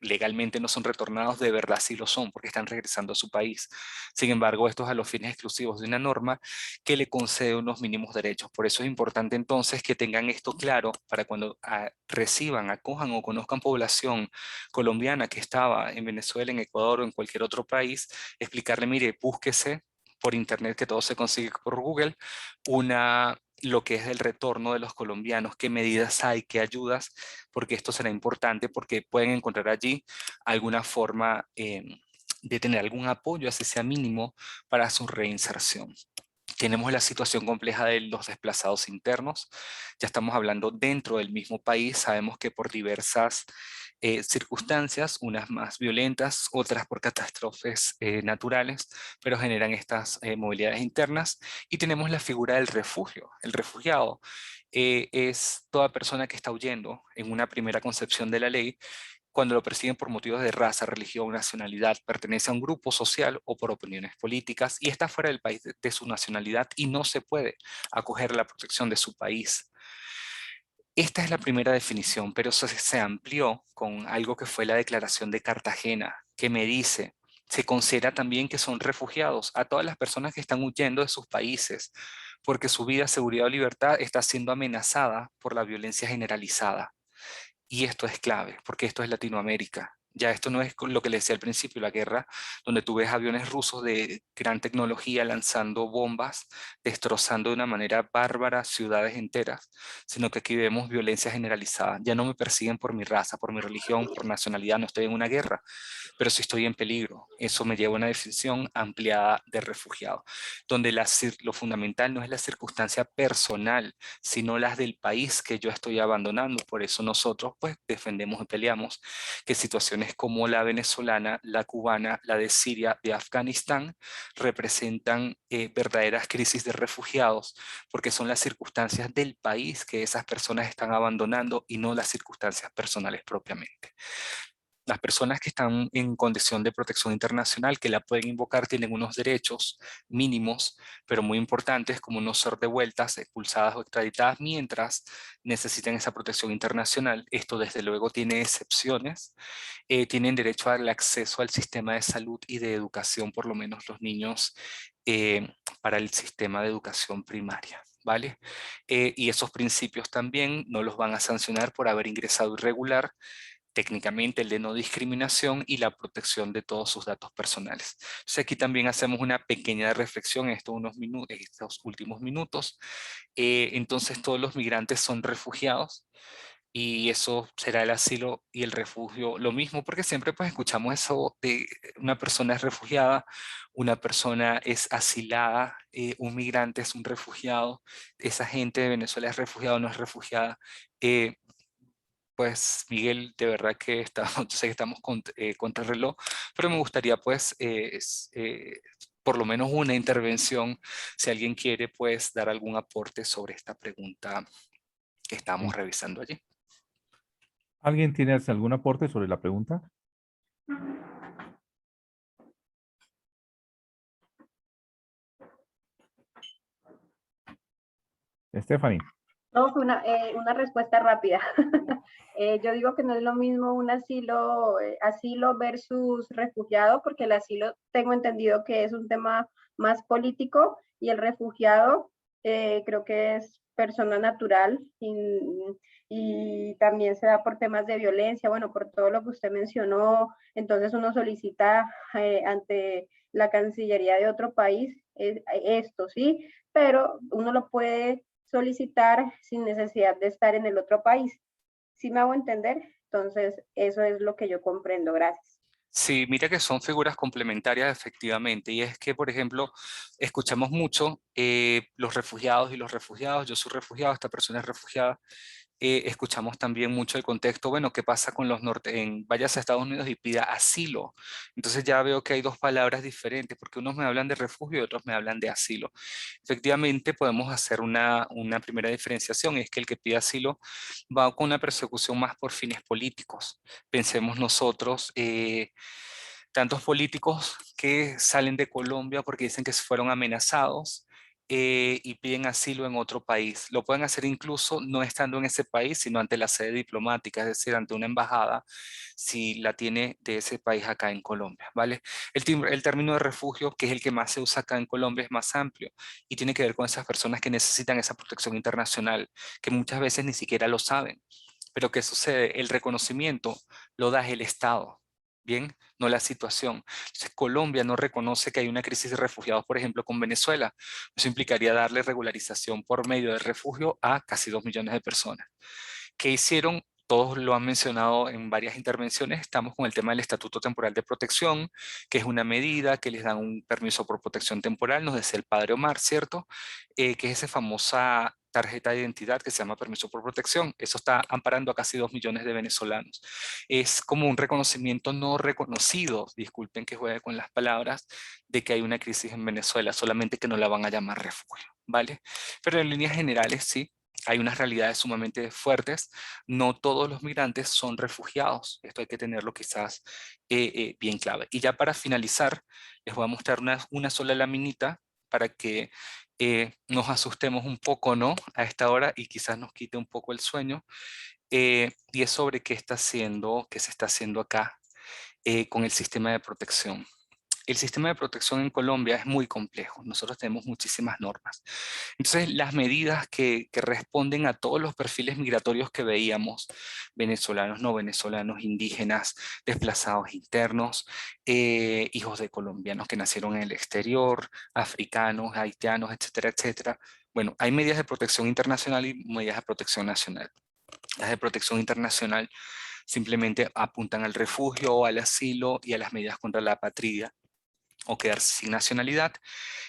Speaker 2: Legalmente no son retornados, de verdad sí lo son, porque están regresando a su país. Sin embargo, esto es a los fines exclusivos de una norma que le concede unos mínimos derechos. Por eso es importante entonces que tengan esto claro para cuando reciban, acojan o conozcan población colombiana que estaba en Venezuela, en Ecuador o en cualquier otro país, explicarle, mire, búsquese por internet, que todo se consigue por Google, lo que es el retorno de los colombianos, qué medidas hay, qué ayudas, porque esto será importante porque pueden encontrar allí alguna forma de tener algún apoyo, así sea mínimo, para su reinserción. Tenemos la situación compleja de los desplazados internos. Ya estamos hablando dentro del mismo país. Sabemos que por diversas circunstancias, unas más violentas, otras por catástrofes naturales, pero generan estas movilidades internas. Y tenemos la figura del refugio. El refugiado es toda persona que está huyendo en una primera concepción de la ley cuando lo persiguen por motivos de raza, religión, nacionalidad, pertenece a un grupo social o por opiniones políticas y está fuera del país de su nacionalidad y no se puede acoger a la protección de su país. Esta es la primera definición, pero se amplió con algo que fue la Declaración de Cartagena, que me dice, se considera también que son refugiados a todas las personas que están huyendo de sus países, porque su vida, seguridad o libertad está siendo amenazada por la violencia generalizada. Y esto es clave, porque esto es Latinoamérica. Ya esto no es lo que les decía al principio, la guerra, donde tú ves aviones rusos de gran tecnología lanzando bombas, destrozando de una manera bárbara ciudades enteras, sino que aquí vemos violencia generalizada. Ya no me persiguen por mi raza, por mi religión, por nacionalidad, no estoy en una guerra, pero sí estoy en peligro. Eso me lleva a una definición ampliada de refugiado, donde lo fundamental no es la circunstancia personal, sino las del país que yo estoy abandonando. Por eso nosotros pues defendemos y peleamos que situaciones como la venezolana, la cubana, la de Siria, de Afganistán, representan verdaderas crisis de refugiados, porque son las circunstancias del país que esas personas están abandonando y no las circunstancias personales propiamente. Las personas que están en condición de protección internacional, que la pueden invocar, tienen unos derechos mínimos, pero muy importantes, como no ser devueltas, expulsadas o extraditadas mientras necesiten esa protección internacional. Esto desde luego tiene excepciones. Tienen derecho al acceso al sistema de salud y de educación, por lo menos los niños, para el sistema de educación primaria, ¿vale? Y esos principios también no los van a sancionar por haber ingresado irregular, técnicamente el de no discriminación y la protección de todos sus datos personales. Entonces aquí también hacemos una pequeña reflexión en estos últimos minutos. Entonces todos los migrantes son refugiados y eso será el asilo y el refugio lo mismo, porque siempre pues escuchamos eso de una persona es refugiada, una persona es asilada, un migrante es un refugiado, esa gente de Venezuela es refugiada o no es refugiada. Pues Miguel, de verdad que yo sé que estamos contra el reloj, pero me gustaría pues por lo menos una intervención, si alguien quiere pues dar algún aporte sobre esta pregunta que estamos revisando allí.
Speaker 1: ¿Alguien tiene algún aporte sobre la pregunta? Stephanie.
Speaker 3: No, fue una respuesta rápida. Yo digo que no es lo mismo un asilo versus refugiado, porque el asilo tengo entendido que es un tema más político y el refugiado creo que es persona natural y también se da por temas de violencia, bueno, por todo lo que usted mencionó. Entonces uno solicita ante la Cancillería de otro país esto, ¿sí? Pero uno lo puede solicitar sin necesidad de estar en el otro país. ¿Sí me hago entender? Entonces, eso es lo que yo comprendo. Gracias.
Speaker 2: Sí, mira que son figuras complementarias efectivamente, y es que, por ejemplo, escuchamos mucho los refugiados y los refugiados, yo soy refugiado, esta persona es refugiada. Escuchamos también mucho el contexto, bueno, ¿qué pasa con los váyase a Estados Unidos y pida asilo? Entonces ya veo que hay dos palabras diferentes, porque unos me hablan de refugio y otros me hablan de asilo. Efectivamente, podemos hacer una primera diferenciación, es que el que pide asilo va con una persecución más por fines políticos. Pensemos nosotros, tantos políticos que salen de Colombia porque dicen que fueron amenazados y piden asilo en otro país. Lo pueden hacer incluso no estando en ese país, sino ante la sede diplomática, es decir, ante una embajada, si la tiene de ese país acá en Colombia, ¿vale? El término de refugio, que es el que más se usa acá en Colombia, es más amplio y tiene que ver con esas personas que necesitan esa protección internacional, que muchas veces ni siquiera lo saben. Pero ¿qué sucede? El reconocimiento lo da el Estado, ¿bien? No la situación. Entonces, Colombia no reconoce que hay una crisis de refugiados, por ejemplo, con Venezuela. Eso implicaría darle regularización por medio de refugio a casi 2 millones de personas. ¿Qué hicieron? Todos lo han mencionado en varias intervenciones. Estamos con el tema del Estatuto Temporal de Protección, que es una medida que les dan un permiso por protección temporal, nos decía el padre Omar, ¿cierto? Que es esa famosa tarjeta de identidad que se llama permiso por protección. Eso está amparando a casi 2 millones de venezolanos. Es como un reconocimiento no reconocido, disculpen que juegue con las palabras, de que hay una crisis en Venezuela, solamente que no la van a llamar refugio, ¿vale? Pero en líneas generales sí, hay unas realidades sumamente fuertes. No todos los migrantes son refugiados. Esto hay que tenerlo quizás bien clave. Y ya para finalizar, les voy a mostrar una sola laminita para que nos asustemos un poco, ¿no? A esta hora y quizás nos quite un poco el sueño. Y es sobre qué se está haciendo acá con el sistema de protección. el sistema de protección en Colombia es muy complejo. Nosotros tenemos muchísimas normas. Entonces, las medidas que responden a todos los perfiles migratorios que veíamos, venezolanos, no venezolanos, indígenas, desplazados internos, hijos de colombianos que nacieron en el exterior, africanos, haitianos, etcétera, etcétera. Bueno, hay medidas de protección internacional y medidas de protección nacional. Las de protección internacional simplemente apuntan al refugio, al asilo y a las medidas contra la apatría o quedarse sin nacionalidad.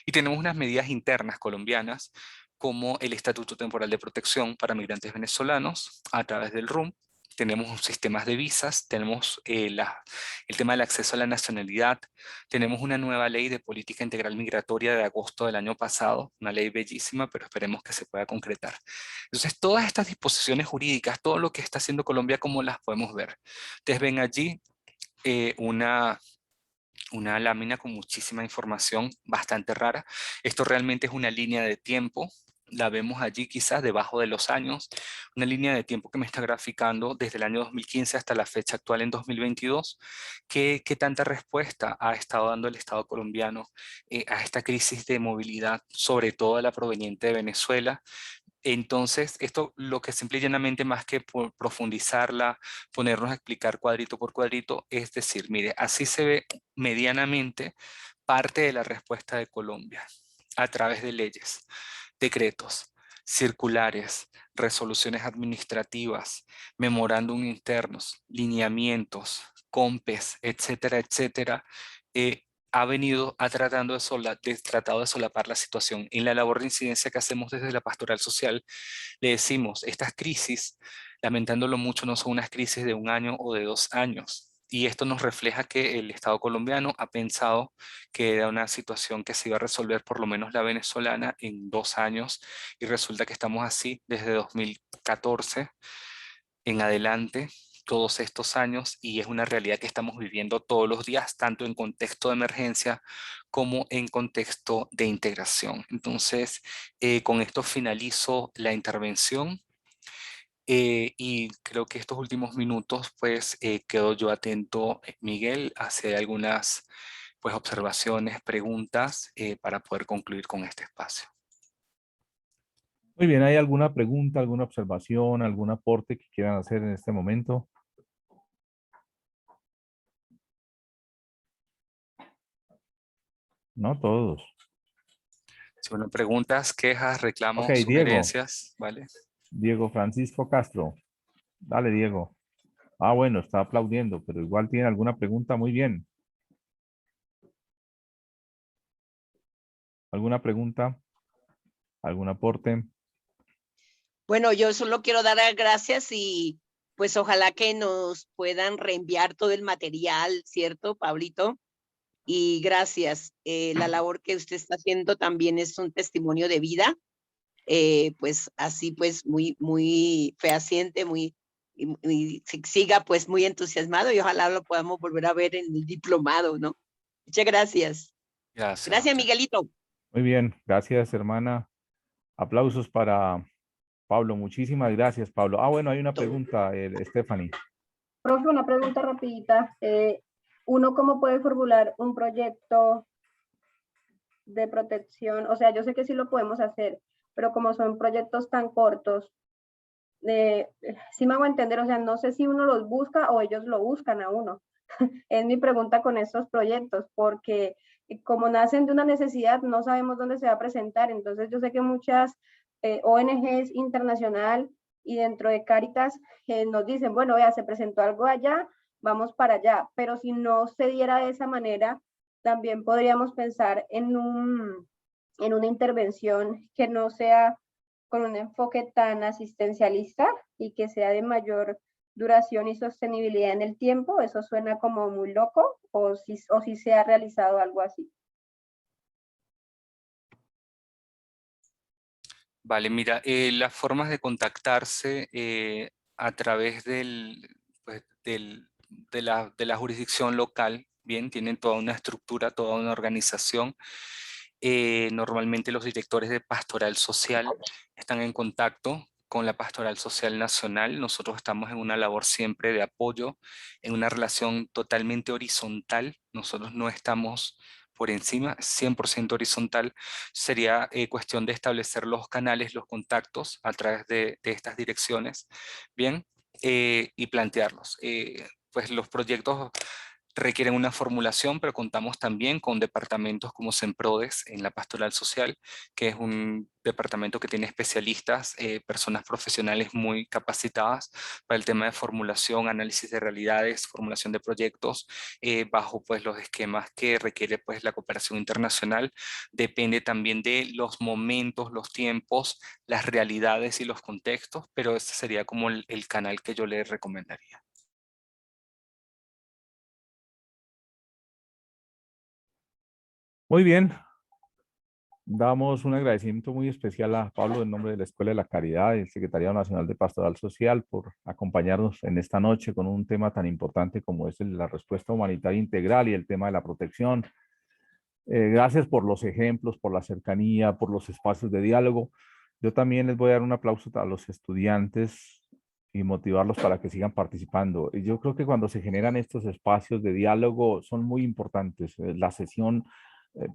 Speaker 2: Y tenemos unas medidas internas colombianas como el Estatuto Temporal de Protección para Migrantes Venezolanos a través del RUM. Tenemos sistemas de visas, tenemos el tema del acceso a la nacionalidad, tenemos una nueva ley de política integral migratoria de agosto del año pasado, una ley bellísima, pero esperemos que se pueda concretar. Entonces, todas estas disposiciones jurídicas, todo lo que está haciendo Colombia, ¿cómo las podemos ver? Ustedes ven allí una lámina con muchísima información, bastante rara. Esto realmente es una línea de tiempo. La vemos allí quizás debajo de los años. Una línea de tiempo que me está graficando desde el año 2015 hasta la fecha actual en 2022. ¿Qué tanta respuesta ha estado dando el Estado colombiano a esta crisis de movilidad, sobre todo la proveniente de Venezuela? Entonces, esto lo que simple y llanamente, más que por profundizarla, ponernos a explicar cuadrito por cuadrito, es decir, mire, así se ve medianamente parte de la respuesta de Colombia a través de leyes, decretos, circulares, resoluciones administrativas, memorándum internos, lineamientos, COMPES, etcétera, etcétera, ha tratado de solapar la situación. En la labor de incidencia que hacemos desde la pastoral social, le decimos, estas crisis, lamentándolo mucho, no son unas crisis de 1 año o de 2 años. Y esto nos refleja que el Estado colombiano ha pensado que era una situación que se iba a resolver, por lo menos la venezolana, en 2 años. Y resulta que estamos así desde 2014 en adelante, todos estos años, y es una realidad que estamos viviendo todos los días, tanto en contexto de emergencia como en contexto de integración. Entonces, con esto finalizo la intervención. Y creo que estos últimos minutos, pues, quedo yo atento, Miguel, hacia algunas, pues, observaciones, preguntas, para poder concluir con este espacio.
Speaker 1: Muy bien, ¿hay alguna pregunta, alguna observación, algún aporte que quieran hacer en este momento? No todos.
Speaker 2: Si bueno, preguntas, quejas, reclamos,
Speaker 1: Ok, Diego.
Speaker 2: sugerencias, ¿vale?
Speaker 1: Diego Francisco Castro. Dale, Diego. Ah, bueno, está aplaudiendo, pero igual tiene alguna pregunta. Muy bien. ¿Alguna pregunta? ¿Algún aporte?
Speaker 7: Bueno, yo solo quiero dar las gracias y pues ojalá que nos puedan reenviar todo el material, ¿cierto, Pablito? Y gracias. La labor que usted está haciendo también es un testimonio de vida, pues así pues muy fehaciente, y siga pues muy entusiasmado y ojalá lo podamos volver a ver en el diplomado, ¿no? Muchas gracias.
Speaker 2: Gracias.
Speaker 7: Gracias, Miguelito.
Speaker 1: Muy bien, gracias, hermana. Aplausos para Pablo. Muchísimas gracias, Pablo. Ah, bueno, hay una pregunta, Stephanie.
Speaker 3: Profe, una pregunta rapidita. ¿Uno cómo puede formular un proyecto de protección? O sea, yo sé que sí lo podemos hacer, pero como son proyectos tan cortos, sí me hago entender, o sea, no sé si uno los busca o ellos lo buscan a uno. Es mi pregunta con estos proyectos, porque como nacen de una necesidad, no sabemos dónde se va a presentar. Entonces, yo sé que muchas ONGs internacional y dentro de Cáritas nos dicen, bueno, vea, se presentó algo allá, vamos para allá. Pero si no se diera de esa manera, también podríamos pensar en una intervención que no sea con un enfoque tan asistencialista y que sea de mayor duración y sostenibilidad en el tiempo. Eso suena como muy loco, o si se ha realizado algo así.
Speaker 2: Vale, mira, las formas de contactarse a través pues, de la jurisdicción local, bien, tienen toda una estructura, toda una organización. Normalmente los directores de pastoral social están en contacto con la Pastoral Social Nacional. Nosotros estamos en una labor siempre de apoyo, en una relación totalmente horizontal. Nosotros no estamos por encima, 100% horizontal. Sería cuestión de establecer los canales, los contactos a través de estas direcciones, bien, y plantearlos. Pues los proyectos requieren una formulación, pero contamos también con departamentos como Semprodes en la Pastoral Social, que es un departamento que tiene especialistas, personas profesionales muy capacitadas para el tema de formulación, análisis de realidades, formulación de proyectos, bajo pues los esquemas que requiere pues la cooperación internacional. Depende también de los momentos, los tiempos, las realidades y los contextos, pero ese sería como el canal que yo le recomendaría.
Speaker 1: Muy bien. Damos un agradecimiento muy especial a Pablo en nombre de la Escuela de la Caridad y el Secretariado Nacional de Pastoral Social por acompañarnos en esta noche con un tema tan importante como es la respuesta humanitaria integral y el tema de la protección. Gracias por los ejemplos, por la cercanía, por los espacios de diálogo. Yo también les voy a dar un aplauso a los estudiantes y motivarlos para que sigan participando. Y yo creo que cuando se generan estos espacios de diálogo son muy importantes. La sesión,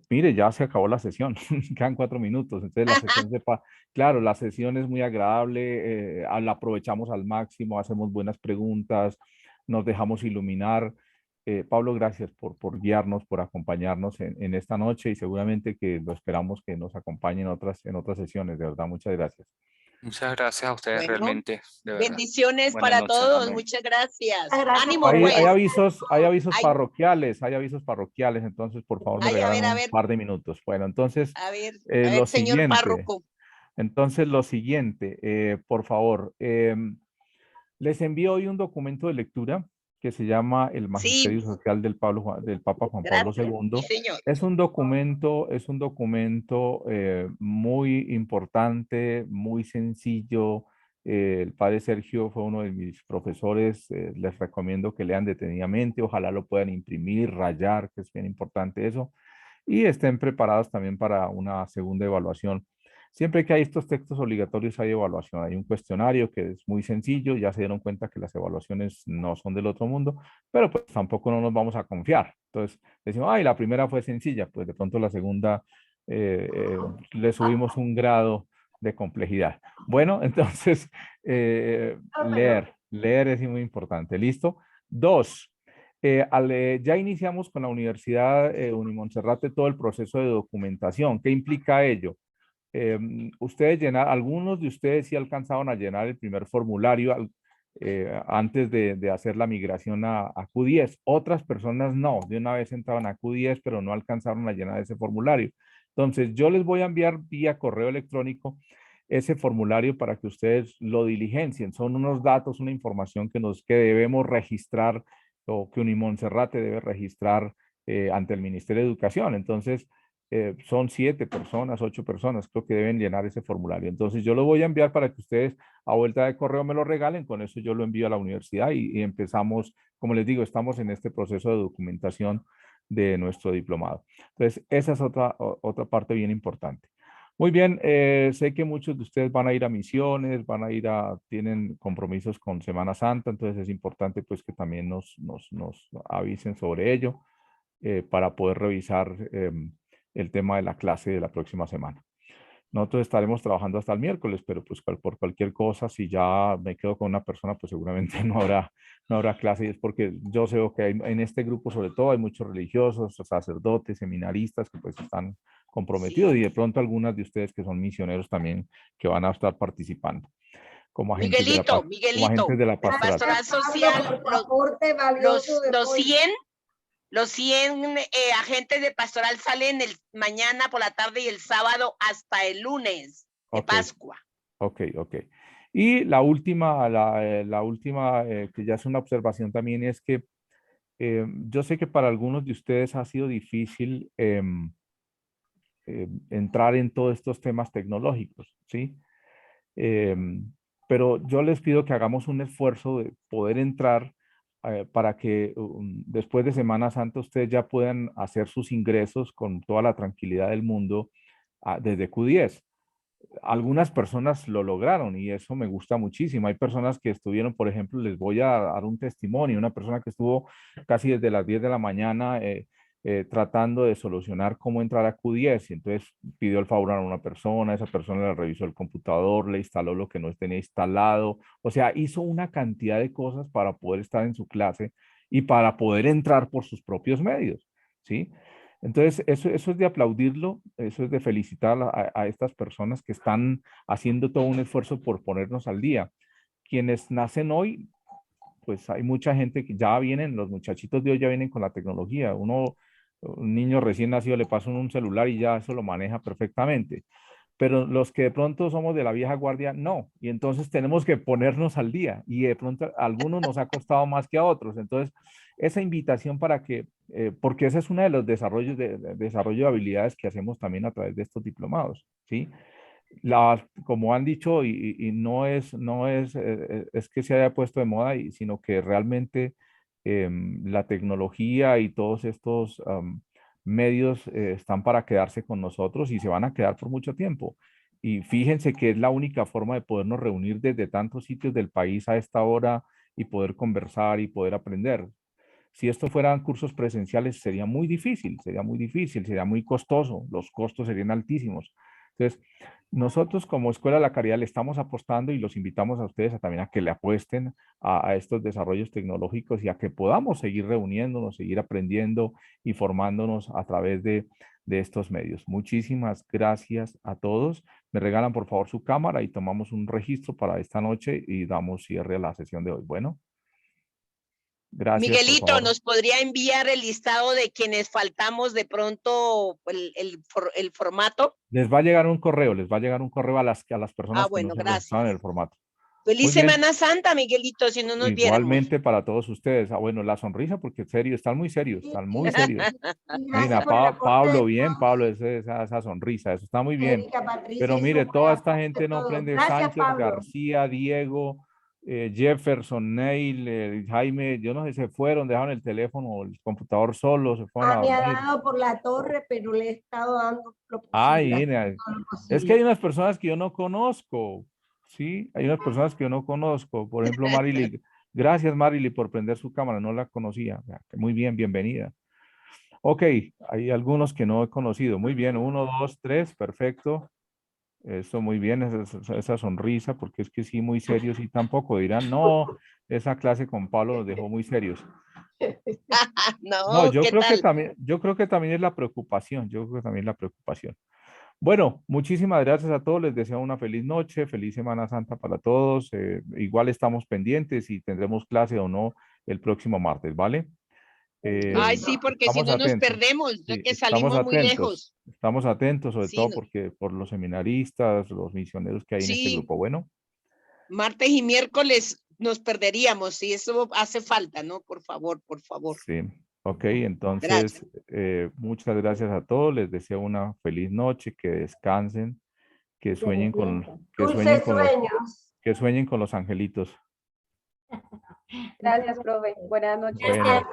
Speaker 1: mire, ya se acabó la sesión, quedan 4 minutos, entonces la sesión claro, la sesión es muy agradable, la aprovechamos al máximo, hacemos buenas preguntas, nos dejamos iluminar. Pablo, gracias por guiarnos, por acompañarnos en esta noche y seguramente que lo esperamos que nos acompañe en otras sesiones. De verdad, muchas gracias.
Speaker 2: Muchas gracias a ustedes
Speaker 7: Bueno,
Speaker 2: realmente, de verdad.
Speaker 7: bendiciones
Speaker 2: Buenas
Speaker 7: para
Speaker 2: noches.
Speaker 7: todos.
Speaker 2: Amén.
Speaker 7: Muchas gracias.
Speaker 3: Gracias.
Speaker 7: Ánimo,
Speaker 1: Hay
Speaker 7: pues.
Speaker 1: avisos
Speaker 7: Ay.
Speaker 1: parroquiales, entonces por favor me
Speaker 7: Ay,
Speaker 1: regalan
Speaker 7: a
Speaker 1: un
Speaker 7: ver.
Speaker 1: par de minutos. Bueno, entonces
Speaker 7: A ver,
Speaker 1: lo
Speaker 7: señor
Speaker 1: siguiente,
Speaker 7: párroco.
Speaker 1: por favor, les envío hoy un documento de lectura que se llama El Magisterio
Speaker 7: Sí,
Speaker 1: Social del Papa Juan Pablo
Speaker 7: gracias.
Speaker 1: II.
Speaker 7: Sí, señor.
Speaker 1: Es un documento muy importante, muy sencillo. El padre Sergio fue uno de mis profesores. Les recomiendo que lean detenidamente. Ojalá lo puedan imprimir, rayar, que es bien importante eso. Y estén preparados también para una segunda evaluación. Siempre que hay estos textos obligatorios hay evaluación. Hay un cuestionario que es muy sencillo. Ya se dieron cuenta que las evaluaciones no son del otro mundo, pero pues tampoco no nos vamos a confiar. Entonces decimos, ay, la primera fue sencilla, pues de pronto la segunda le subimos un grado de complejidad. Bueno, entonces leer es muy importante. ¿Listo? 2. Ya iniciamos con la Universidad Unimonserrate todo el proceso de documentación. ¿Qué implica ello? Algunos de ustedes sí alcanzaron a llenar el primer formulario antes de hacer la migración a Q10. Otras personas no, de una vez entraban a Q10, pero no alcanzaron a llenar ese formulario. Entonces, yo les voy a enviar vía correo electrónico ese formulario para que ustedes lo diligencien. Son unos datos, una información que debemos registrar o que Unimonserrate debe registrar ante el Ministerio de Educación. Entonces, son 7 personas, 8 personas, creo que deben llenar ese formulario. Entonces yo lo voy a enviar para que ustedes a vuelta de correo me lo regalen, con eso yo lo envío a la universidad y empezamos, como les digo, estamos en este proceso de documentación de nuestro diplomado. Entonces esa es otra parte bien importante. Muy bien, sé que muchos de ustedes van a ir a misiones, tienen compromisos con Semana Santa, entonces es importante pues que también nos avisen sobre ello para poder revisar el tema de la clase de la próxima semana. Nosotros estaremos trabajando hasta el miércoles, pero pues por cualquier cosa, si ya me quedo con una persona, pues seguramente no habrá clase. Y es porque yo sé que en este grupo, sobre todo, hay muchos religiosos, sacerdotes, seminaristas que pues están comprometidos y de pronto algunas de ustedes que son misioneros también que van a estar participando como agentes
Speaker 7: Miguelito,
Speaker 1: de la
Speaker 7: la
Speaker 1: pastoral.
Speaker 7: pastoral social, los 100 agentes de pastoral salen mañana por la tarde y el sábado hasta el lunes de Pascua.
Speaker 1: Ok. Y la última, que ya es una observación también, es que yo sé que para algunos de ustedes ha sido difícil entrar en todos estos temas tecnológicos, ¿sí? Pero yo les pido que hagamos un esfuerzo de poder entrar para que después de Semana Santa ustedes ya puedan hacer sus ingresos con toda la tranquilidad del mundo desde Q10. algunas personas lo lograron y eso me gusta muchísimo. Hay personas que estuvieron, por ejemplo, les voy a dar un testimonio, una persona que estuvo casi desde las 10 de la mañana tratando de solucionar cómo entrar a Q10 y entonces pidió el favor a una persona, esa persona le revisó el computador, le instaló lo que no tenía instalado, o sea, hizo una cantidad de cosas para poder estar en su clase y para poder entrar por sus propios medios, ¿sí? Entonces, eso es de aplaudirlo, eso es de felicitar a estas personas que están haciendo todo un esfuerzo por ponernos al día. Quienes nacen hoy, pues hay mucha gente que ya vienen, los muchachitos de hoy ya vienen con la tecnología. Un niño recién nacido le pasa un celular y ya eso lo maneja perfectamente. Pero los que de pronto somos de la vieja guardia, no. Y entonces tenemos que ponernos al día. Y de pronto a algunos nos ha costado más que a otros. Entonces, esa invitación para que, porque ese es uno de los desarrollos de desarrollo de habilidades que hacemos también a través de estos diplomados, ¿sí? Como han dicho, y no es que se haya puesto de moda, sino que realmente la tecnología y todos estos medios están para quedarse con nosotros y se van a quedar por mucho tiempo. Y fíjense que es la única forma de podernos reunir desde tantos sitios del país a esta hora y poder conversar y poder aprender. Si esto fueran cursos presenciales sería muy difícil, sería muy costoso, los costos serían altísimos. Entonces, nosotros como Escuela de la Caridad le estamos apostando y los invitamos a ustedes también a que le apuesten a estos desarrollos tecnológicos y a que podamos seguir reuniéndonos, seguir aprendiendo y formándonos a través de estos medios. Muchísimas gracias a todos. Me regalan por favor su cámara y tomamos un registro para esta noche y damos cierre a la sesión de hoy. Bueno. Gracias,
Speaker 7: Miguelito, ¿nos podría enviar el listado de quienes faltamos de pronto el formato?
Speaker 1: Les va a llegar un correo, a las personas que no se registraron en el formato.
Speaker 7: Feliz Semana Santa, Miguelito, si no nos viéramos.
Speaker 1: Igualmente para todos ustedes. Bueno, la sonrisa, porque serio, están muy serios, están muy serios. Mira, Pablo, bien, Pablo, esa sonrisa, eso está muy bien. Pero mire, toda esta gente no prende, Sánchez, García, Diego, Jefferson, Neil, Jaime, yo no sé, se fueron, dejaron el teléfono, el computador solo, se fueron a dormir.
Speaker 10: Me ha dado por la torre, pero le he estado dando lo posible.
Speaker 1: Ay, es que hay unas personas que yo no conozco, ¿sí? Hay unas personas que yo no conozco. Por ejemplo, Marily. Gracias, Marily, por prender su cámara, no la conocía. Muy bien, bienvenida. Ok, hay algunos que no he conocido. Muy bien, 1, 2, 3, perfecto. Eso, muy bien, esa sonrisa, porque es que sí, muy serios y tampoco dirán, no, esa clase con Pablo nos dejó muy serios. No, yo creo que también es la preocupación, Bueno, muchísimas gracias a todos, les deseo una feliz noche, feliz Semana Santa para todos, igual estamos pendientes y tendremos clase o no el próximo martes, ¿vale?
Speaker 7: Ay, sí, porque si no nos perdemos, ya que salimos muy lejos.
Speaker 1: Estamos atentos, sobre todo porque por los seminaristas, los misioneros que hay en este grupo. Bueno.
Speaker 7: Martes y miércoles nos perderíamos, y eso hace falta, ¿no? Por favor, por favor.
Speaker 1: Sí, ok, entonces, muchas gracias a todos, les deseo una feliz noche, que descansen, que sueñen que sueñen con los angelitos.
Speaker 10: Gracias, profe. Buenas noches.
Speaker 1: Bueno.